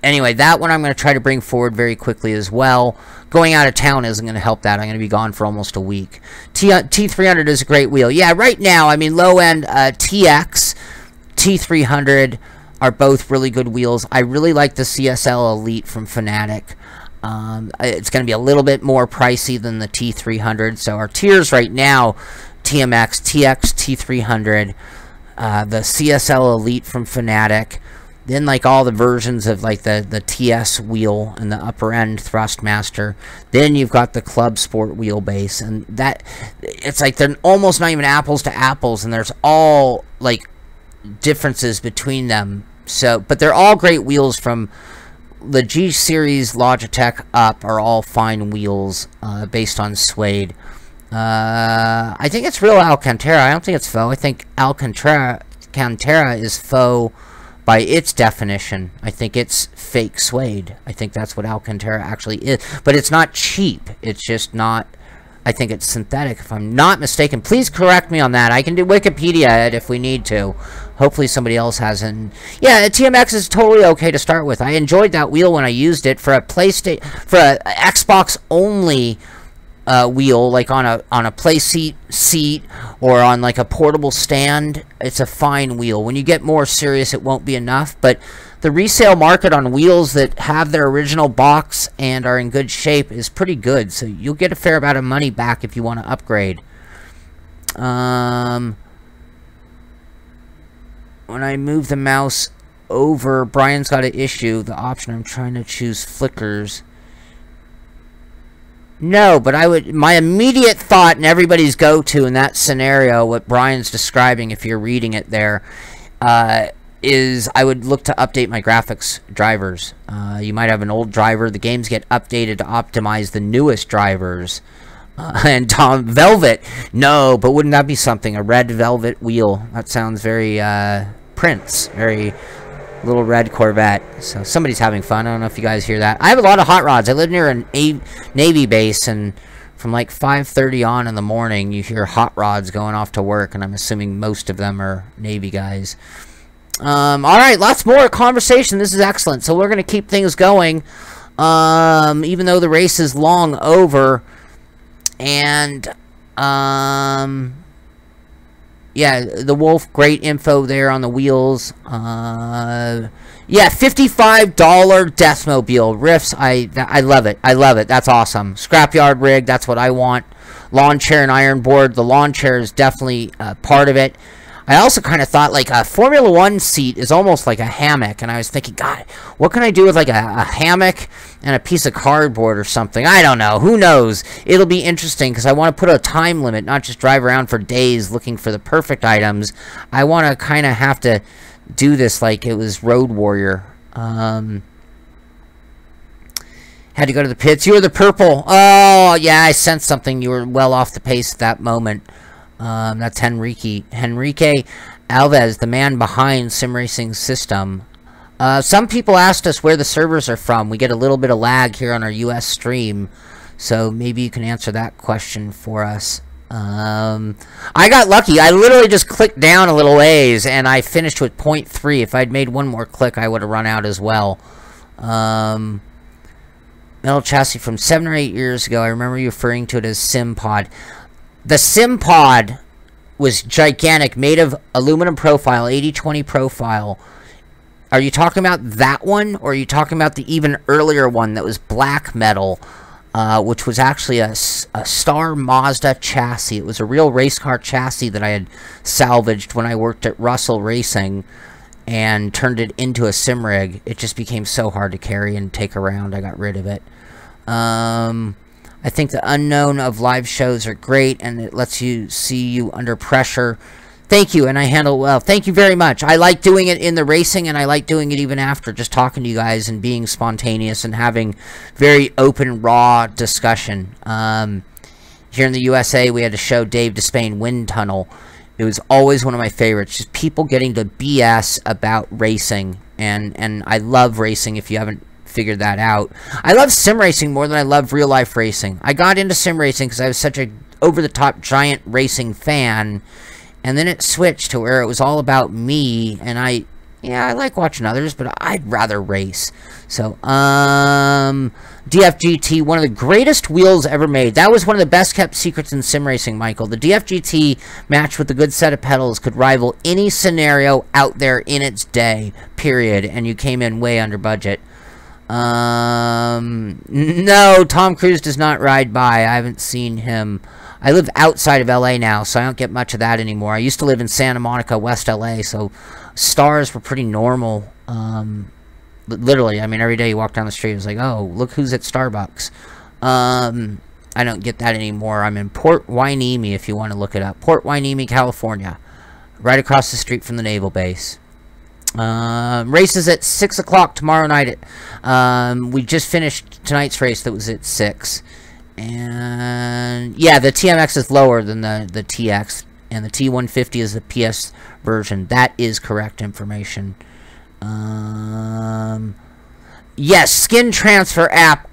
anyway, that one I'm going to try to bring forward very quickly as well. Going out of town isn't going to help that. I'm going to be gone for almost a week. T300 is a great wheel. Yeah, right now, I mean, low-end TX, T300 are both really good wheels. I really like the CSL Elite from Fanatec. It's going to be a little bit more pricey than the T300. So our tiers right now, TMX, TX, T300, the CSL Elite from Fanatec, then like all the versions of like the TS wheel and the upper end Thrustmaster. Then you've got the Club Sport wheelbase, and that it's like they're almost not even apples to apples, and there's all like differences between them. So, but they're all great wheels. From the G series Logitech up are all fine wheels, based on suede. I think it's real Alcantara. I don't think it's faux. I think Alcantara is faux by its definition. I think it's fake suede. I think that's what Alcantara actually is. But it's not cheap. It's just not. I think it's synthetic, if I'm not mistaken. Please correct me on that. I can do Wikipedia it if we need to. Hopefully somebody else hasn't. Yeah, TMX is totally okay to start with. I enjoyed that wheel when I used it for a Xbox only wheel, like on a play seat or on like a portable stand. It's a fine wheel. When you get more serious, it won't be enough. But the resale market on wheels that have their original box and are in good shape is pretty good. So you'll get a fair amount of money back if you want to upgrade. When I move the mouse over, Brian's got an issue. The option I'm trying to choose flickers. No, but my immediate thought and everybody's go-to in that scenario, what Brian's describing, if you're reading it there, is I would look to update my graphics drivers. You might have an old driver. The games get updated to optimize the newest drivers. And Tom, Velvet. No, but wouldn't that be something? A red velvet wheel. That sounds very Prince. Very Little red Corvette. So somebody's having fun. I don't know if you guys hear that. I have a lot of hot rods. I live near a Navy base, and from like 5:30 on in the morning, you hear hot rods going off to work, and I'm assuming most of them are Navy guys. All right, lots more conversation. This is excellent. So we're going to keep things going, even though the race is long over. And yeah, the Wolf, great info there on the wheels. Yeah, $55 Deathmobile riffs. I love it. I love it. That's awesome. Scrapyard rig. That's what I want. Lawn chair and iron board. The lawn chair is definitely part of it. I also kind of thought like a Formula One seat is almost like a hammock, and I was thinking, God, what can I do with like a hammock and a piece of cardboard or something? I don't know. Who knows? It'll be interesting because I want to put a time limit, not just drive around for days looking for the perfect items. I want to kind of have to do this like it was Road Warrior. Had to go to the pits. You were the purple. Oh, yeah, I sensed something. You were well off the pace at that moment. That's Henrique Alves, the man behind Sim Racing System. Some people asked us where the servers are from. We get a little bit of lag here on our US stream, so maybe you can answer that question for us. I got lucky. I literally just clicked down a little ways, and I finished with 0.3. If I'd made one more click, I would have run out as well. Metal chassis from 7 or 8 years ago. I remember you referring to it as SimPod. The SimPod was gigantic, made of aluminum profile, 80/20 profile. Are you talking about that one, or are you talking about the even earlier one that was black metal, which was actually a Star Mazda chassis? It was a real race car chassis that I had salvaged when I worked at Russell Racing and turned it into a sim rig. It just became so hard to carry and take around, I got rid of it. I think the unknown of live shows are great, and it lets you see you under pressure. Thank you, and I handle it well. Thank you very much. I like doing it in the racing, and I like doing it even after, just talking to you guys and being spontaneous and having very open, raw discussion. Here in the USA, we had to show Dave Despain Wind Tunnel. It was always one of my favorites, just people getting to BS about racing, and I love racing if you haven't figured that out. I love sim racing more than I love real life racing. I got into sim racing because I was such a over-the-top giant racing fan, and then it switched to where it was all about me, and I like watching others, but I'd rather race. So, DFGT, one of the greatest wheels ever made. That was one of the best kept secrets in sim racing, Michael. The DFGT matched with a good set of pedals could rival any scenario out there in its day, period, and you came in way under budget. No, Tom Cruise does not ride by. I haven't seen him. I live outside of LA now, so I don't get much of that anymore. I used to live in Santa Monica, West LA, so stars were pretty normal. Literally, I mean, every day you walk down the street, it was like, oh, look who's at Starbucks. I don't get that anymore. I'm in Port Hueneme, if you want to look it up. Port Hueneme, California. Right across the street from the naval base. Races at 6 o'clock tomorrow night. We just finished tonight's race that was at 6. And yeah, the TMX is lower than the TX, and the T150 is the PS version. That is correct information. Yes, skin transfer app.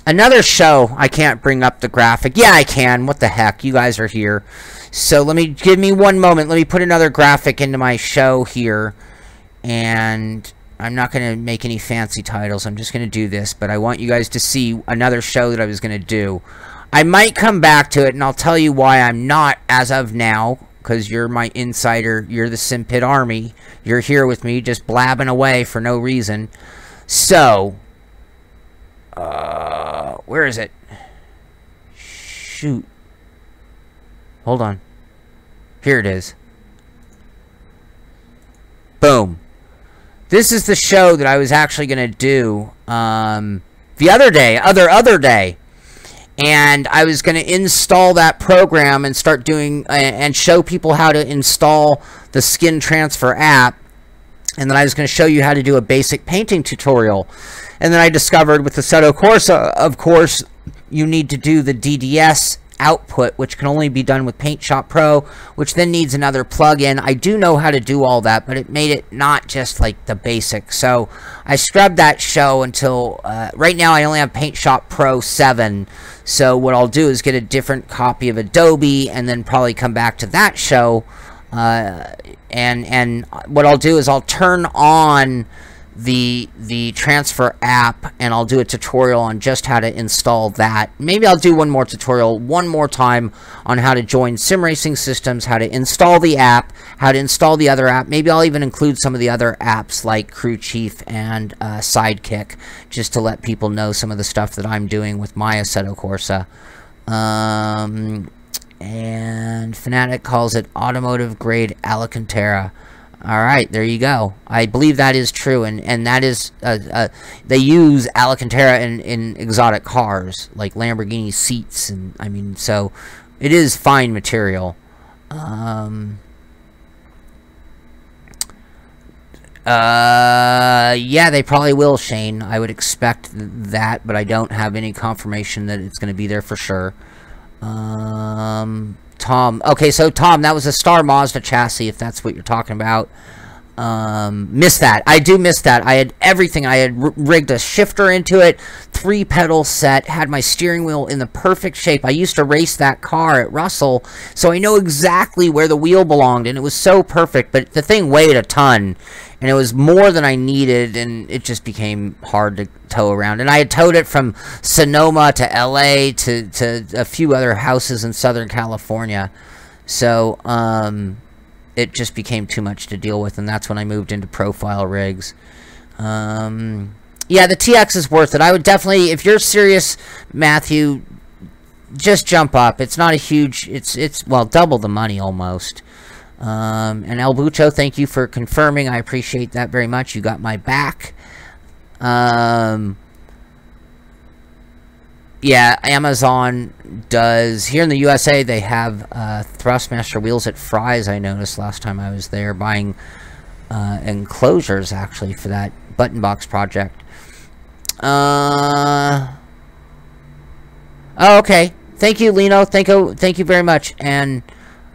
Another show, I can't bring up the graphic. Yeah, I can. What the heck? You guys are here. So give me one moment. Let me put another graphic into my show here. And I'm not going to make any fancy titles. I'm just going to do this. But I want you guys to see another show that I was going to do. I might come back to it, and I'll tell you why I'm not as of now. Because you're my insider. You're the Simpit Army. You're here with me just blabbing away for no reason. So, where is it? Shoot. Hold on. Here it is. Boom. This is the show that I was actually going to do the other day. Other day. And I was going to install that program and start doing and show people how to install the skin transfer app. And then I was going to show you how to do a basic painting tutorial. And then I discovered with the Assetto Corsa, of course, you need to do the DDS output, which can only be done with Paint Shop Pro, which then needs another plug-in. I do know how to do all that, but it made it not just like the basic. So I scrubbed that show until right now I only have Paint Shop Pro 7. So what I'll do is get a different copy of Adobe and then probably come back to that show. And what I'll do is I'll turn on the transfer app, and I'll do a tutorial on just how to install that. Maybe I'll do one more tutorial one more time on how to join sim racing systems, how to install the app, how to install the other app. Maybe I'll even include some of the other apps like Crew Chief and Sidekick, just to let people know some of the stuff that I'm doing with my Assetto Corsa. And Fanatic calls it automotive grade Alcantara. Alright, there you go. I believe that is true, and that is, they use Alcantara in exotic cars, like Lamborghini seats, and, I mean, so, it is fine material. Yeah, they probably will, Shane. I would expect that, but I don't have any confirmation that it's going to be there for sure. Tom. Okay, so Tom, that was a Star Mazda chassis, if that's what you're talking about. Missed that. I do miss that. I had everything. I had rigged a shifter into it, 3-pedal set, had my steering wheel in the perfect shape. I used to race that car at Russell, so I know exactly where the wheel belonged, and it was so perfect, but the thing weighed a ton, and it was more than I needed, and it just became hard to tow around. And I had towed it from Sonoma to LA to a few other houses in Southern California. So, it just became too much to deal with, and that's when I moved into profile rigs. Yeah, the TX is worth it. I would definitely, if you're serious, Matthew, just jump up. It's not a huge, it's well, double the money almost. And El Bucho, thank you for confirming. I appreciate that very much. You got my back. Yeah, Amazon does. Here in the USA, they have Thrustmaster wheels at Fry's, I noticed last time I was there, buying enclosures, actually, for that button box project. Oh, okay. Thank you, Lino. Thank you very much. And...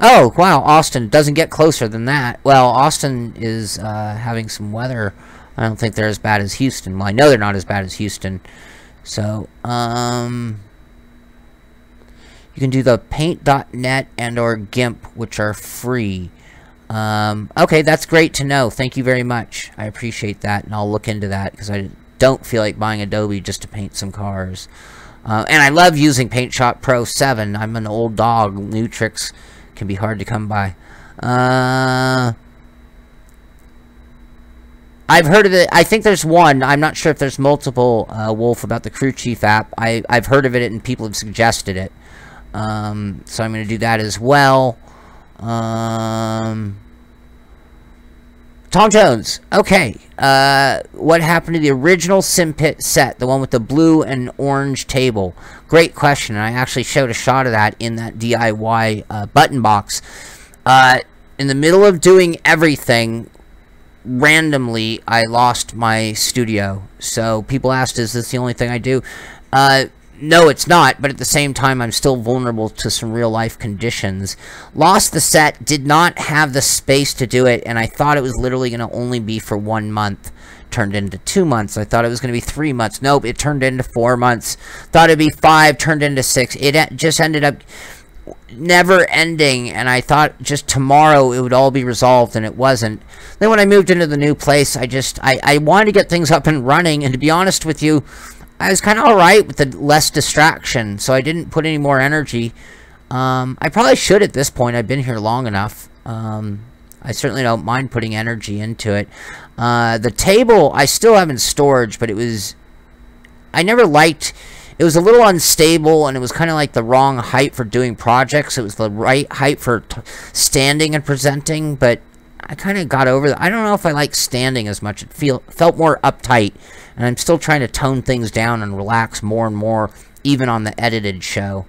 oh, wow, Austin doesn't get closer than that. Well, Austin is having some weather. I don't think they're as bad as Houston. Well, I know they're not as bad as Houston. So, you can do the paint.net and or GIMP, which are free. Okay, that's great to know. Thank you very much. I appreciate that, and I'll look into that, because I don't feel like buying Adobe just to paint some cars. And I love using Paint Shop Pro 7. I'm an old dog. New tricks can be hard to come by. I've heard of it. I think there's one. I'm not sure if there's multiple, Wolf, about the Crew Chief app. I've heard of it, and people have suggested it. So I'm going to do that as well. Tom Jones. Okay. What happened to the original Simpit set? The one with the blue and orange table. Great question. And I actually showed a shot of that in that DIY button box. In the middle of doing everything, randomly, I lost my studio. So people asked, is this the only thing I do? No, it's not, but at the same time, I'm still vulnerable to some real-life conditions. Lost the set, did not have the space to do it, and I thought it was literally going to only be for 1 month. Turned into 2 months. I thought it was going to be 3 months. Nope, it turned into 4 months. Thought it'd be 5, turned into 6. It just ended up never ending, and I thought just tomorrow it would all be resolved, and it wasn't. Then when I moved into the new place, I wanted to get things up and running, and to be honest with you, I was kind of alright with the less distraction, so I didn't put any more energy. I probably should at this point. I've been here long enough. I certainly don't mind putting energy into it. The table, I still have in storage, but it was... I never liked... It was a little unstable, and it was kind of like the wrong height for doing projects. It was the right height for standing and presenting, but I kind of got over that. I don't know if I like standing as much. It felt more uptight, and I'm still trying to tone things down and relax more and more, even on the edited show.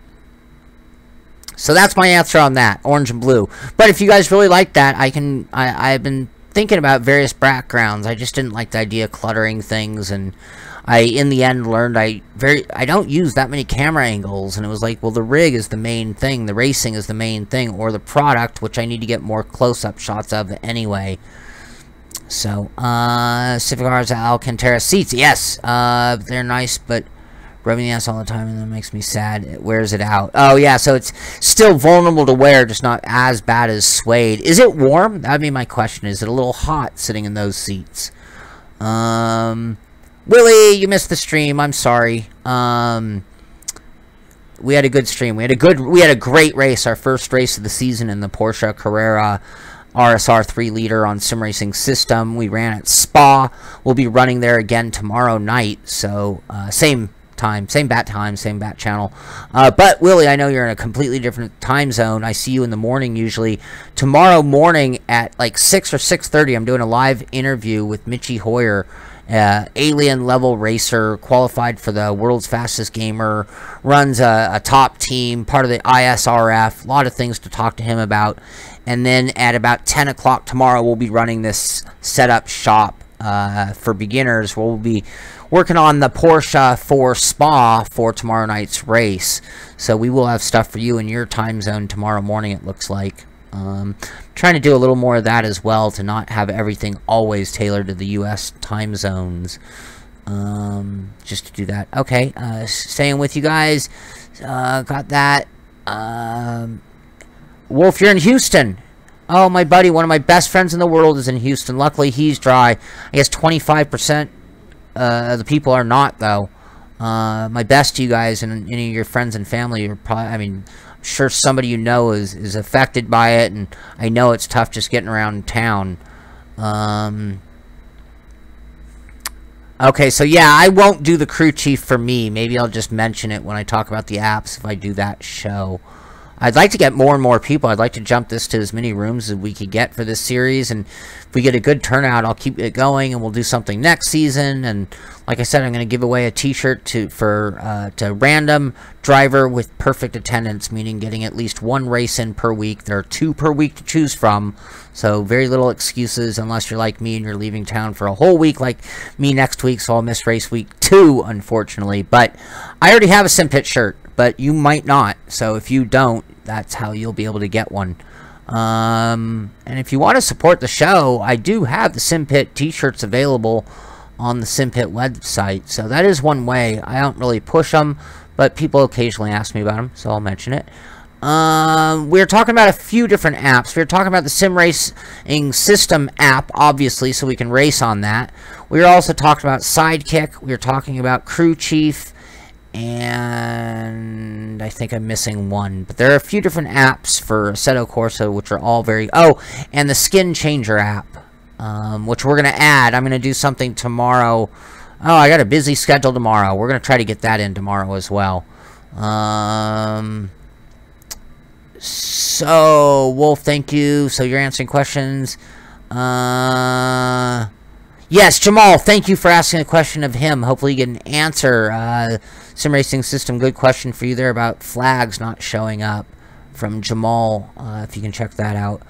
So that's my answer on that, orange and blue. But if you guys really like that, I've been thinking about various backgrounds. I just didn't like the idea of cluttering things, and I in the end learned I don't use that many camera angles, and it was like, well, the rig is the main thing, the racing is the main thing, or the product, which I need to get more close-up shots of anyway. So Civic R's Alcantara seats, yes, they're nice, but rubbing the ass all the time, and that makes me sad. It wears it out. Oh yeah, so it's still vulnerable to wear, just not as bad as suede. Is it warm? That'd be my question. Is it a little hot sitting in those seats? Willie, you missed the stream. I'm sorry. We had a good stream. We had a great race. Our first race of the season in the Porsche Carrera RSR 3-liter on Sim Racing System. We ran at Spa. We'll be running there again tomorrow night. So same time, same bat channel. But Willie, I know you're in a completely different time zone. I see you in the morning usually. Tomorrow morning at like 6 or 6:30, I'm doing a live interview with Mitchie Hoyer. Alien level racer, qualified for the world's fastest gamer, runs a top team, part of the ISRF, a lot of things to talk to him about. And then at about 10 o'clock tomorrow, we'll be running this setup shop for beginners. We'll be working on the Porsche for Spa for tomorrow night's race. So we will have stuff for you in your time zone tomorrow morning, it looks like. Trying to do a little more of that as well, to not have everything always tailored to the U.S. time zones. Just to do that. Okay, staying with you guys. Got that. Wolf, you're in Houston. Oh, my buddy, one of my best friends in the world is in Houston. Luckily, he's dry. I guess 25% of the people are not, though. My best to you guys, and any of your friends and family are probably, I mean, I'm sure somebody you know is affected by it, and I know it's tough just getting around town. Okay, so yeah, I won't do the crew chief for me. Maybe I'll just mention it when I talk about the apps if I do that show. I'd like to get more and more people. I'd like to jump this to as many rooms as we could get for this series, and if we get a good turnout, I'll keep it going, and we'll do something next season. And like I said, I'm going to give away a T-shirt to random driver with perfect attendance, meaning getting at least one race in per week. There are 2 per week to choose from, so very little excuses unless you're like me and you're leaving town for a whole week like me next week, so I'll miss race week 2, unfortunately. But I already have a Simpit shirt, but you might not, so if you don't, that's how you'll be able to get one. And if you want to support the show, I do have the Simpit t-shirts available on the Simpit website, so that is one way. I don't really push them, but people occasionally ask me about them, so I'll mention it. We're talking about a few different apps. We're talking about the Sim Racing System app, obviously, so we can race on that. We're also talking about Sidekick. We're talking about Crew Chief, and I think I'm missing one, but there are a few different apps for Assetto Corsa, which are all very... Oh, and the Skin Changer app, which we're going to add. I'm going to do something tomorrow. Oh, I got a busy schedule tomorrow. We're going to try to get that in tomorrow as well. So, Wolf, thank you. So you're answering questions. Yes, Jamal, thank you for asking a question of him. Hopefully you get an answer. Sim Racing System, good question for you there about flags not showing up from Jamal, if you can check that out.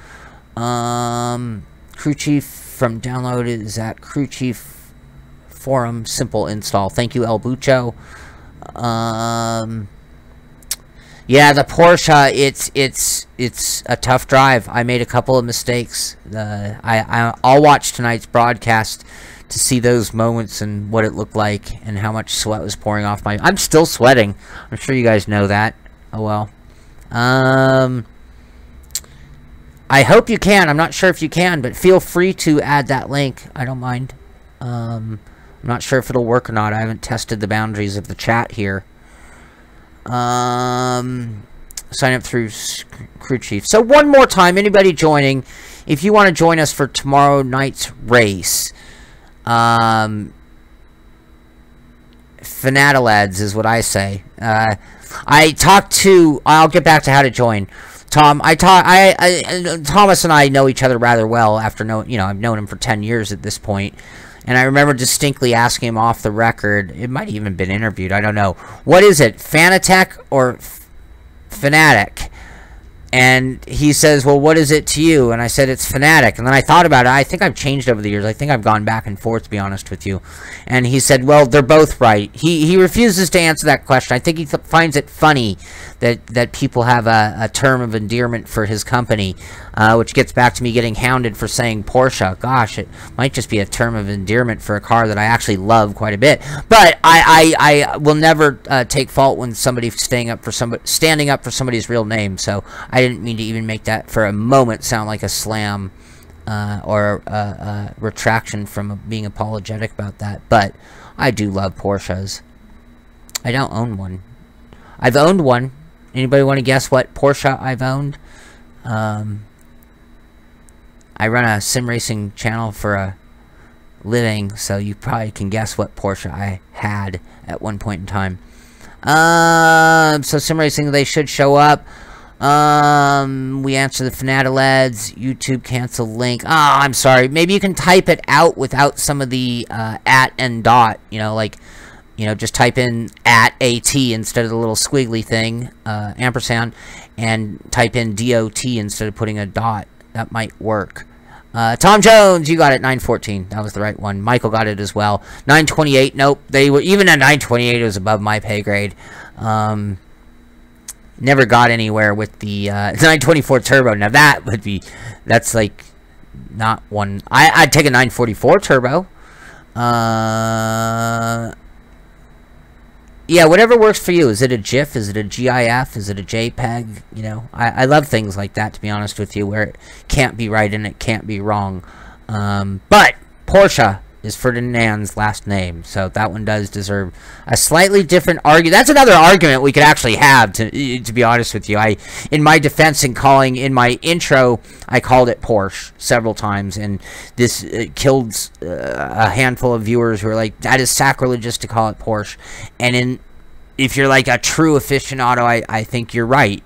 Crew Chief from download is at Crew Chief Forum, simple install. Thank you, El Bucho. Yeah, the Porsche, it's a tough drive. I made a couple of mistakes. I'll watch tonight's broadcast to see those moments and what it looked like and how much sweat was pouring off my... I'm still sweating. I'm sure you guys know that. Oh, well. I hope you can. I'm not sure if you can, but feel free to add that link. I don't mind. I'm not sure if it'll work or not. I haven't tested the boundaries of the chat here. Sign up through Crew Chief. So one more time, anybody joining, if you want to join us for tomorrow night's race, Fanatilads is what I say. I'll get back to how to join. Tom, Thomas and I know each other rather well after I've known him for 10 years at this point. And I remember distinctly asking him off the record. It might have even been interviewed. I don't know. What is it? Fanatec or Fanatic? And he says, well, what is it to you? And I said, it's Fanatic. And then I thought about it. I think I've changed over the years. I think I've gone back and forth, to be honest with you. And he said, well, they're both right. He refuses to answer that question. I think he finds it funny that people have a term of endearment for his company, which gets back to me getting hounded for saying Porsche. Gosh, it might just be a term of endearment for a car that I actually love quite a bit. But I will never take fault when somebody's standing up for somebody's real name. So I didn't mean to even make that for a moment sound like a slam or a retraction from being apologetic about that. But I do love Porsches. I don't own one. I've owned one. Anybody want to guess what Porsche I've owned? I run a sim racing channel for a living, so you probably can guess what Porsche I had at one point in time. So sim racing, they should show up. We answer the Fanatilads. YouTube cancel link. Oh, I'm sorry. Maybe you can type it out without some of the at and dot. You know, like, you know, just type in @AT instead of the little squiggly thing, ampersand, and type in DOT instead of putting a dot. That might work. Tom Jones, you got it. 914. That was the right one. Michael got it as well. 928. Nope. They were even at 928. It was above my pay grade. Never got anywhere with the 924 turbo. Now that's like not one. I'd take a 944 turbo. Yeah, whatever works for you. Is it a GIF? Is it a GIF? Is it a JPEG? You know, I love things like that, to be honest with you, where it can't be right and it can't be wrong. But Porsche is Ferdinand's last name, so that one does deserve a slightly different argument. That's another argument we could actually have, to be honest with you. In my defense, in my intro, I called it Porsche several times, and this killed a handful of viewers who are like, that is sacrilegious to call it Porsche. And if you're like a true aficionado, I think you're right.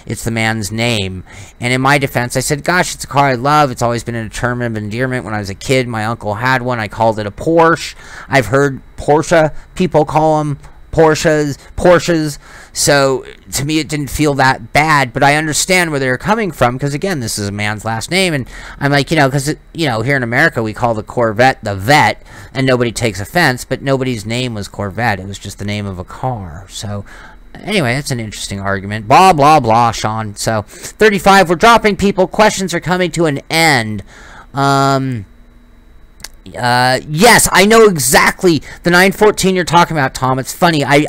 It's the man's name. And in my defense, I said, gosh, it's a car I love. It's always been a term of endearment. When I was a kid, my uncle had one. I called it a Porsche. I've heard Porsche people call them Porsches. So to me, it didn't feel that bad, but I understand where they're coming from, because again, this is a man's last name. And I'm like, you know, because here in America, we call the Corvette the Vet, and nobody takes offense, but nobody's name was Corvette. It was just the name of a car. So anyway, that's an interesting argument. Blah, blah, blah, Sean. So, 35, we're dropping people. Questions are coming to an end. Yes, I know exactly the 914 you're talking about, Tom. It's funny. I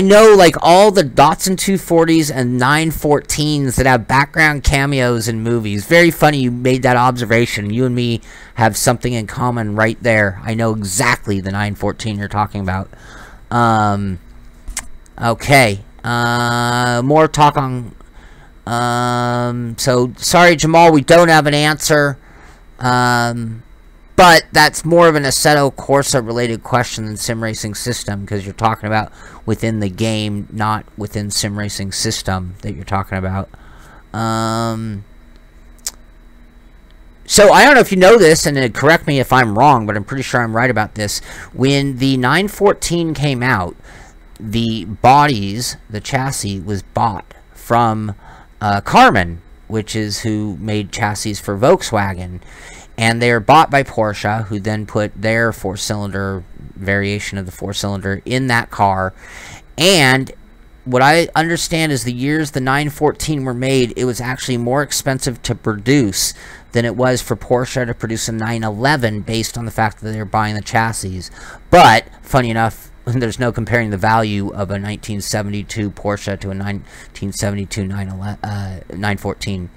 know, like, all the Datsun 240s and 914s that have background cameos in movies. Very funny you made that observation. You and me have something in common right there. I know exactly the 914 you're talking about. Okay, more talk on, so, sorry, Jamal, we don't have an answer, but that's more of an Assetto Corsa related question than sim racing system, because you're talking about within the game, not within sim racing system that you're talking about. So, I don't know if you know this, and correct me if I'm wrong, but I'm pretty sure I'm right about this. When the 914 came out, the bodies, the chassis, was bought from Carmen, which is who made chassis for Volkswagen. And they were bought by Porsche, who then put their four-cylinder variation of the four-cylinder in that car. And what I understand is the years the 914 were made, it was actually more expensive to produce than it was for Porsche to produce a 911, based on the fact that they were buying the chassis. But, funny enough, there's no comparing the value of a 1972 Porsche to a 1972 914.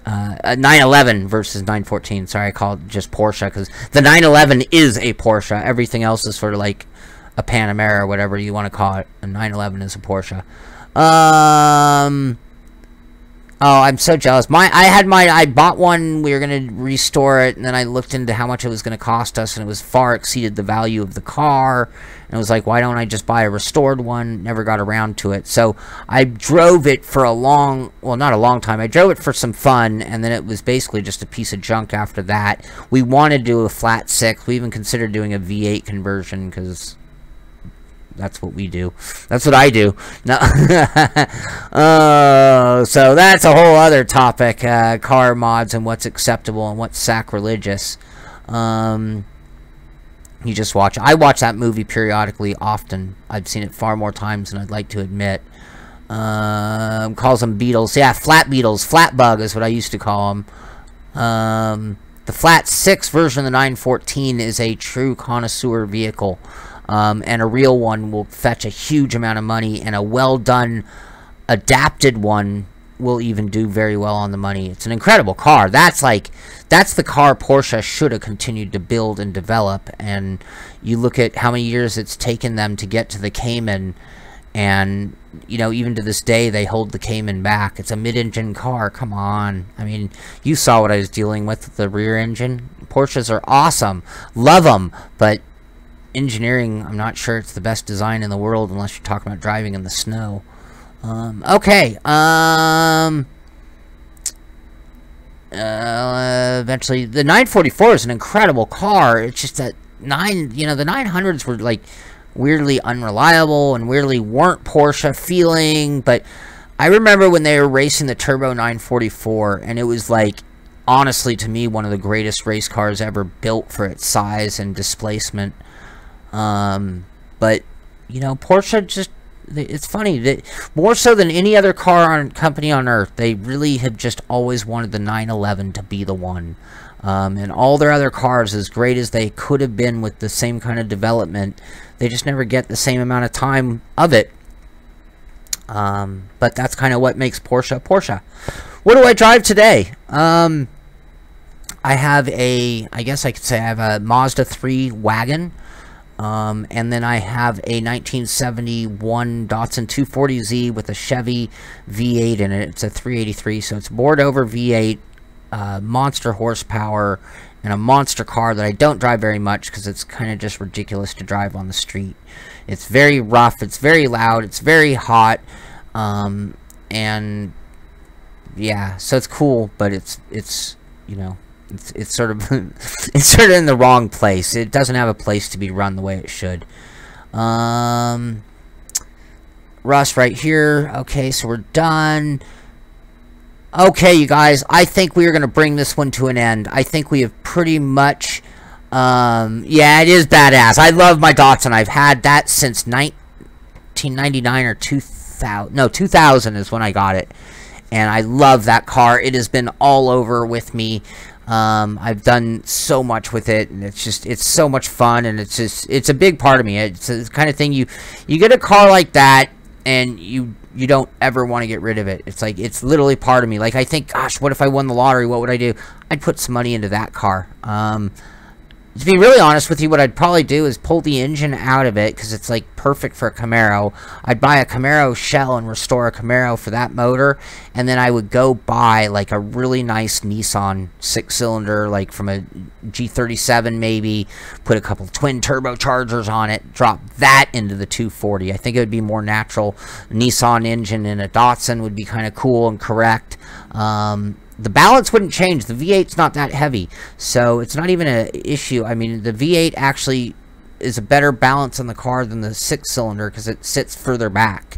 911 versus 914. Sorry, I called it just Porsche, because the 911 is a Porsche. Everything else is sort of like a Panamera or whatever you want to call it. A 911 is a Porsche. Oh, I'm so jealous. I bought one, we were going to restore it, and then I looked into how much it was going to cost us, and it was far exceeded the value of the car, and it was like, why don't I just buy a restored one? Never got around to it. So I drove it for not a long time. I drove it for some fun, and then it was basically just a piece of junk after that. We wanted to do a flat six. We even considered doing a V8 conversion, because That's what we do. That's what I do. No. So that's a whole other topic, car mods and what's acceptable and what's sacrilegious. You just watch. I watch that movie periodically, often. I've seen it far more times than I'd like to admit. Calls them beetles. Yeah, flat beetles. Flat bug is what I used to call them. The Flat 6 version of the 914 is a true connoisseur vehicle. And a real one will fetch a huge amount of money, and a well-done, adapted one will even do very well on the money. It's an incredible car. That's the car Porsche should have continued to build and develop. And you look at how many years it's taken them to get to the Cayman, and you know, even to this day they hold the Cayman back. It's a mid-engine car. Come on. I mean, you saw what I was dealing with the rear engine. Porsches are awesome, love them, but engineering, I'm not sure it's the best design in the world unless you're talking about driving in the snow. Okay. Eventually, the 944 is an incredible car. It's just that the 900s were like weirdly unreliable and weirdly weren't Porsche feeling. But I remember when they were racing the Turbo 944, and it was like, honestly, to me, one of the greatest race cars ever built for its size and displacement. But you know, Porsche just, it's funny that more so than any other company on earth, they really have just always wanted the 911 to be the one. And all their other cars, as great as they could have been with the same kind of development, they just never get the same amount of time of it. But that's kind of what makes Porsche Porsche. What do I drive today? I have I guess I could say I have a Mazda 3 wagon. And then I have a 1971 Datsun 240Z with a Chevy V8 in it. It's a 383, so it's bored over V8, monster horsepower, and a monster car that I don't drive very much because it's kind of just ridiculous to drive on the street. It's very rough, it's very loud, it's very hot, and yeah, so it's cool, but it's you know, it's sort of it's sort of in the wrong place. It doesn't have a place to be run the way it should. Russ right here. Okay, so we're done. Okay, you guys, I think we are going to bring this one to an end. I think we have pretty much yeah, it is badass. I love my Datsun. I've had that since 1999 or 2000. No, 2000 is when I got it. And I love that car. It has been all over with me. I've done so much with it, and it's so much fun, and it's a big part of me. It's the kind of thing you get a car like that, and you don't ever want to get rid of it. It's like, it's literally part of me. Like, I think, gosh, what if I won the lottery? What would I do? I'd put some money into that car. To be really honest with you, what I'd probably do is pull the engine out of it, because it's like perfect for a Camaro. I'd buy a Camaro shell and restore a Camaro for that motor, and then I would go buy like a really nice Nissan 6-cylinder, like from a G37 maybe, put a couple twin turbochargers on it, drop that into the 240. I think it would be more natural. Nissan engine in a Datsun would be kind of cool and correct. The balance wouldn't change. The V8's not that heavy, so it's not even an issue. I mean, the V8 actually is a better balance on the car than the 6-cylinder because it sits further back.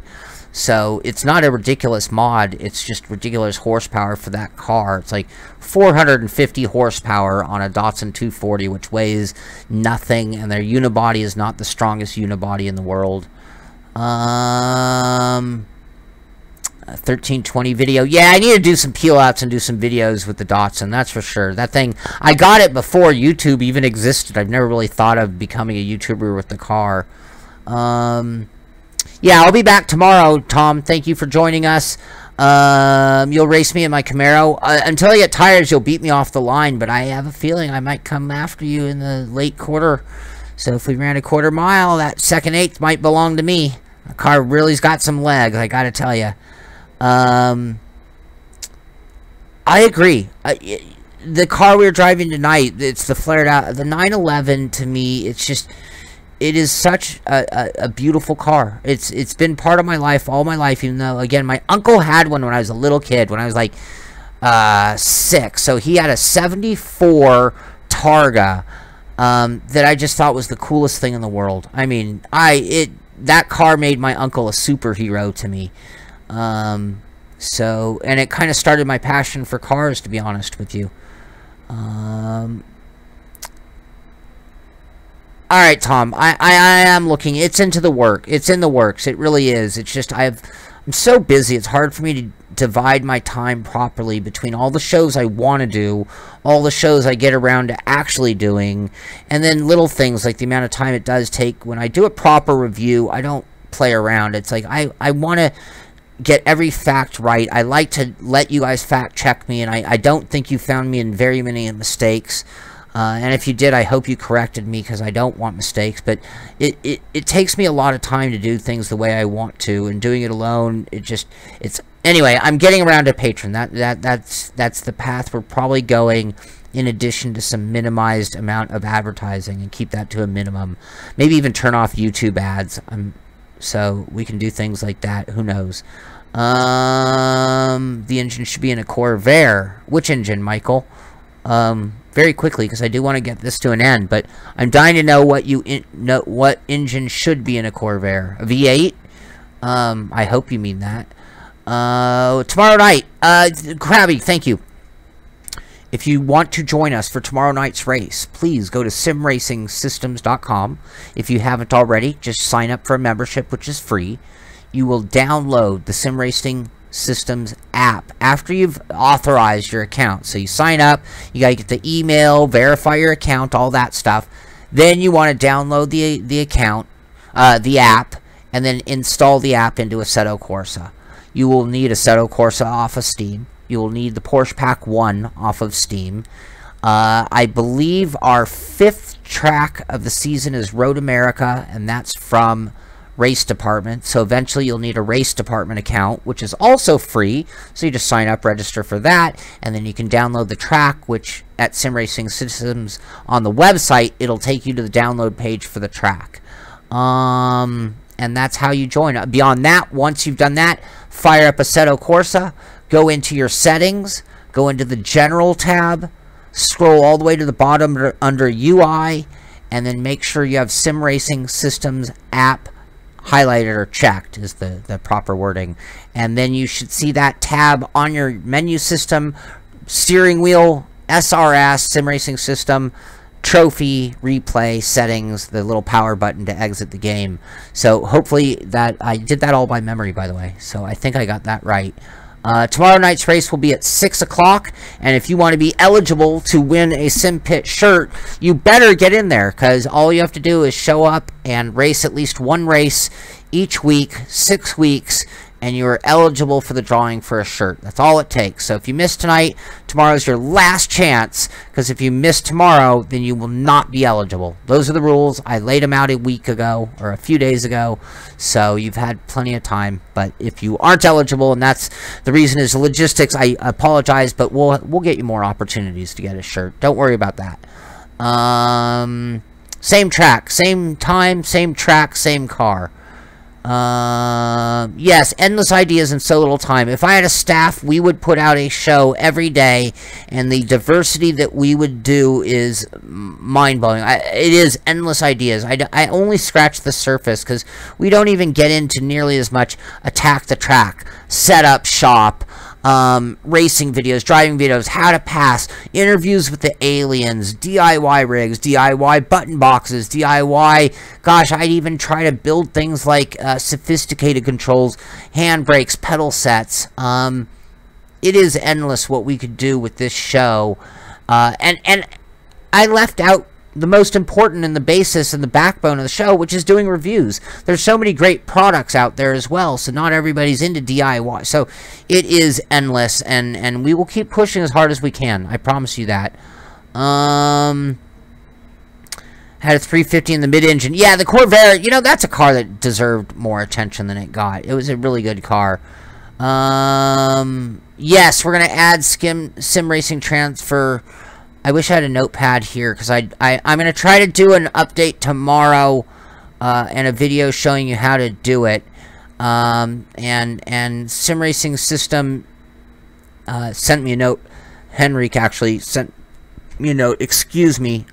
So it's not a ridiculous mod. It's just ridiculous horsepower for that car. It's like 450 horsepower on a Datsun 240, which weighs nothing, and their unibody is not the strongest unibody in the world. 1320 video. Yeah, I need to do some peel outs and do some videos with the Datsun, that's for sure. That thing, I got it before YouTube even existed. I've never really thought of becoming a YouTuber with the car. Yeah, I'll be back tomorrow, Tom. Thank you for joining us. You'll race me in my Camaro. Until I get tires, you'll beat me off the line, but I have a feeling I might come after you in the late quarter. So if we ran a quarter mile, that second eighth might belong to me. The car really's got some legs, I gotta tell you. I agree. The car we were driving tonight, it's the flared out, the 911. To me, it's just, it is such a beautiful car. It's been part of my life all my life, even though, again, my uncle had one when I was a little kid, when I was like 6. So he had a 74 Targa that I just thought was the coolest thing in the world. I mean, that car made my uncle a superhero to me. So, and it kind of started my passion for cars, to be honest with you. All right, Tom. I am looking. It's into the work. It's in the works. It really is. It's just I'm so busy. It's hard for me to divide my time properly between all the shows I want to do, all the shows I get around to actually doing, and then little things like the amount of time it does take when I do a proper review. I don't play around. It's like I want to get every fact right. I like to let you guys fact check me, and I don't think you found me in very many mistakes. And if you did, I hope you corrected me, because I don't want mistakes. But it takes me a lot of time to do things the way I want to, and doing it alone, it's anyway. I'm getting around to Patreon. That's the path we're probably going. In addition to some minimized amount of advertising, and keep that to a minimum. Maybe even turn off YouTube ads. So we can do things like that. Who knows? The engine should be in a Corvair. Which engine, Michael? Very quickly, because I do want to get this to an end, but I'm dying to know what engine should be in a Corvair. A V8? I hope you mean that. Tomorrow night, Krabby, thank you. If you want to join us for tomorrow night's race, please go to simracingsystems.com. If you haven't already, just sign up for a membership, which is free. You will download the Sim Racing Systems app after you've authorized your account. So you sign up, you got to get the email, verify your account, all that stuff. Then you want to download the app, and then install the app into Assetto Corsa. You will need Assetto Corsa off of Steam. You will need the Porsche Pack 1 off of Steam. I believe our 5th track of the season is Road America, and that's from Race Department. So eventually you'll need a Race Department account, which is also free. So you just sign up, register for that, and then you can download the track, which at Sim Racing Systems on the website, it'll take you to the download page for the track. And that's how you join. Beyond that, once you've done that, fire up Assetto Corsa, go into your settings, go into the General tab, scroll all the way to the bottom under UI, and then make sure you have Sim Racing Systems app highlighted or checked is the proper wording. And then you should see that tab on your menu system, steering wheel, SRS, Sim Racing System, trophy, replay, settings, the little power button to exit the game. So hopefully that, I did that all by memory, by the way, so I think I got that right. Tomorrow night's race will be at 6 o'clock, and if you want to be eligible to win a Simpit shirt, you better get in there, because all you have to do is show up and race at least one race each week, 6 weeks, and you are eligible for the drawing for a shirt. That's all it takes. So if you miss tonight, tomorrow's your last chance, because if you miss tomorrow, then you will not be eligible. Those are the rules. I laid them out a week ago, or a few days ago, so you've had plenty of time. But if you aren't eligible, and that's the reason is logistics, I apologize, but we'll get you more opportunities to get a shirt. Don't worry about that. Same track, same time, same track, same car. Yes, endless ideas in so little time. If I had a staff, we would put out a show every day, and the diversity that we would do is mind-blowing. It is endless ideas. I only scratch the surface, because we don't even get into nearly as much attack the track, setup shop, racing videos, driving videos, how to pass, interviews with the aliens, DIY rigs, DIY button boxes, DIY, gosh, I'd even try to build things like sophisticated controls, handbrakes, pedal sets. It is endless what we could do with this show. And I left out the most important and the basis and the backbone of the show, which is doing reviews. There's so many great products out there as well, so not everybody's into DIY. So it is endless, and we will keep pushing as hard as we can. I promise you that. Had a 350 in the mid-engine. Yeah, the Corvair, you know, that's a car that deserved more attention than it got. It was a really good car. Yes, we're going to add Sim Racing Transfer. I wish I had a notepad here, because I'm going to try to do an update tomorrow and a video showing you how to do it. And Sim Racing System sent me a note. Henrik actually sent me a note, excuse me,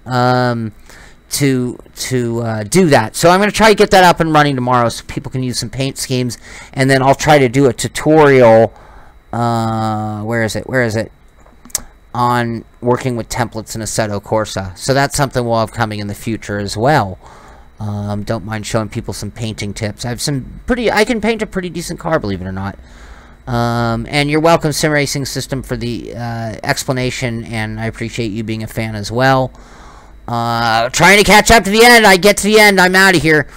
to do that. So I'm going to try to get that up and running tomorrow so people can use some paint schemes, and then I'll try to do a tutorial. Where is it? On working with templates in Assetto Corsa. So that's something we'll have coming in the future as well. Don't mind showing people some painting tips. I can paint a pretty decent car, believe it or not. And you're welcome, Sim Racing System, for the explanation, and I appreciate you being a fan as well. Trying to catch up to the end. I get to the end, I'm out of here.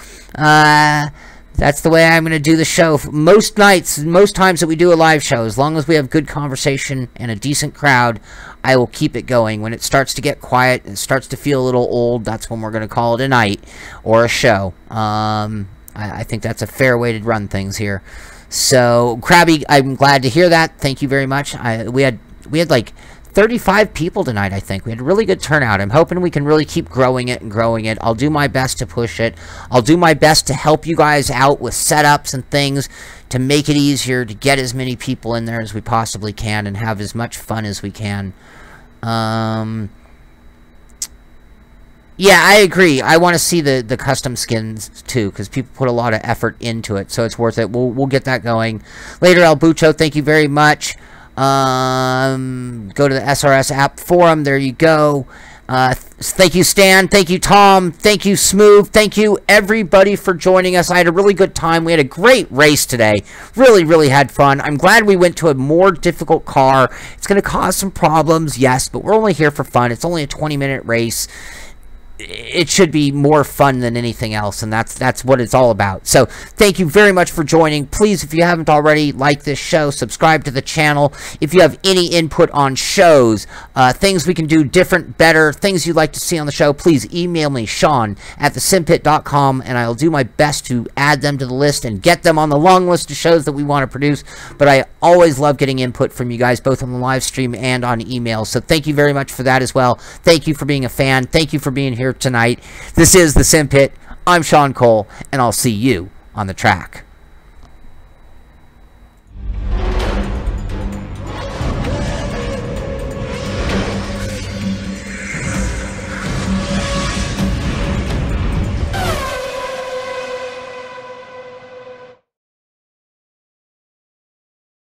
That's the way I'm going to do the show. Most nights, most times that we do a live show, as long as we have good conversation and a decent crowd, I will keep it going. When it starts to get quiet, it starts to feel a little old, that's when we're going to call it a night or a show. I think that's a fair way to run things here. So, Krabby, I'm glad to hear that. Thank you very much. We had like 35 people tonight, I think. We had a really good turnout. I'm hoping we can really keep growing it and growing it. I'll do my best to push it. I'll do my best to help you guys out with setups and things to make it easier to get as many people in there as we possibly can and have as much fun as we can. Yeah, I agree. I want to see the custom skins too, because people put a lot of effort into it, so it's worth it. We'll get that going later. El Bucho, thank you very much. Go to the SRS app forum. There you go. Thank you, Stan. Thank you, Tom. Thank you, Smooth. Thank you, everybody, for joining us. I had a really good time. We had a great race today. Really had fun. I'm glad we went to a more difficult car. It's going to cause some problems, yes, but we're only here for fun. It's only a 20-minute race. It should be more fun than anything else, and that's what it's all about. So thank you very much for joining. Please, if you haven't already, like this show, subscribe to the channel. If you have any input on shows, things we can do different, better, things you'd like to see on the show, please email me, Sean@thesimpit.com, and I'll do my best to add them to the list and get them on the long list of shows that we want to produce. But I always love getting input from you guys, both on the live stream and on email. So thank you very much for that as well. Thank you for being a fan. Thank you for being here tonight. This is the Simpit. I'm Sean Cole, and I'll see you on the track.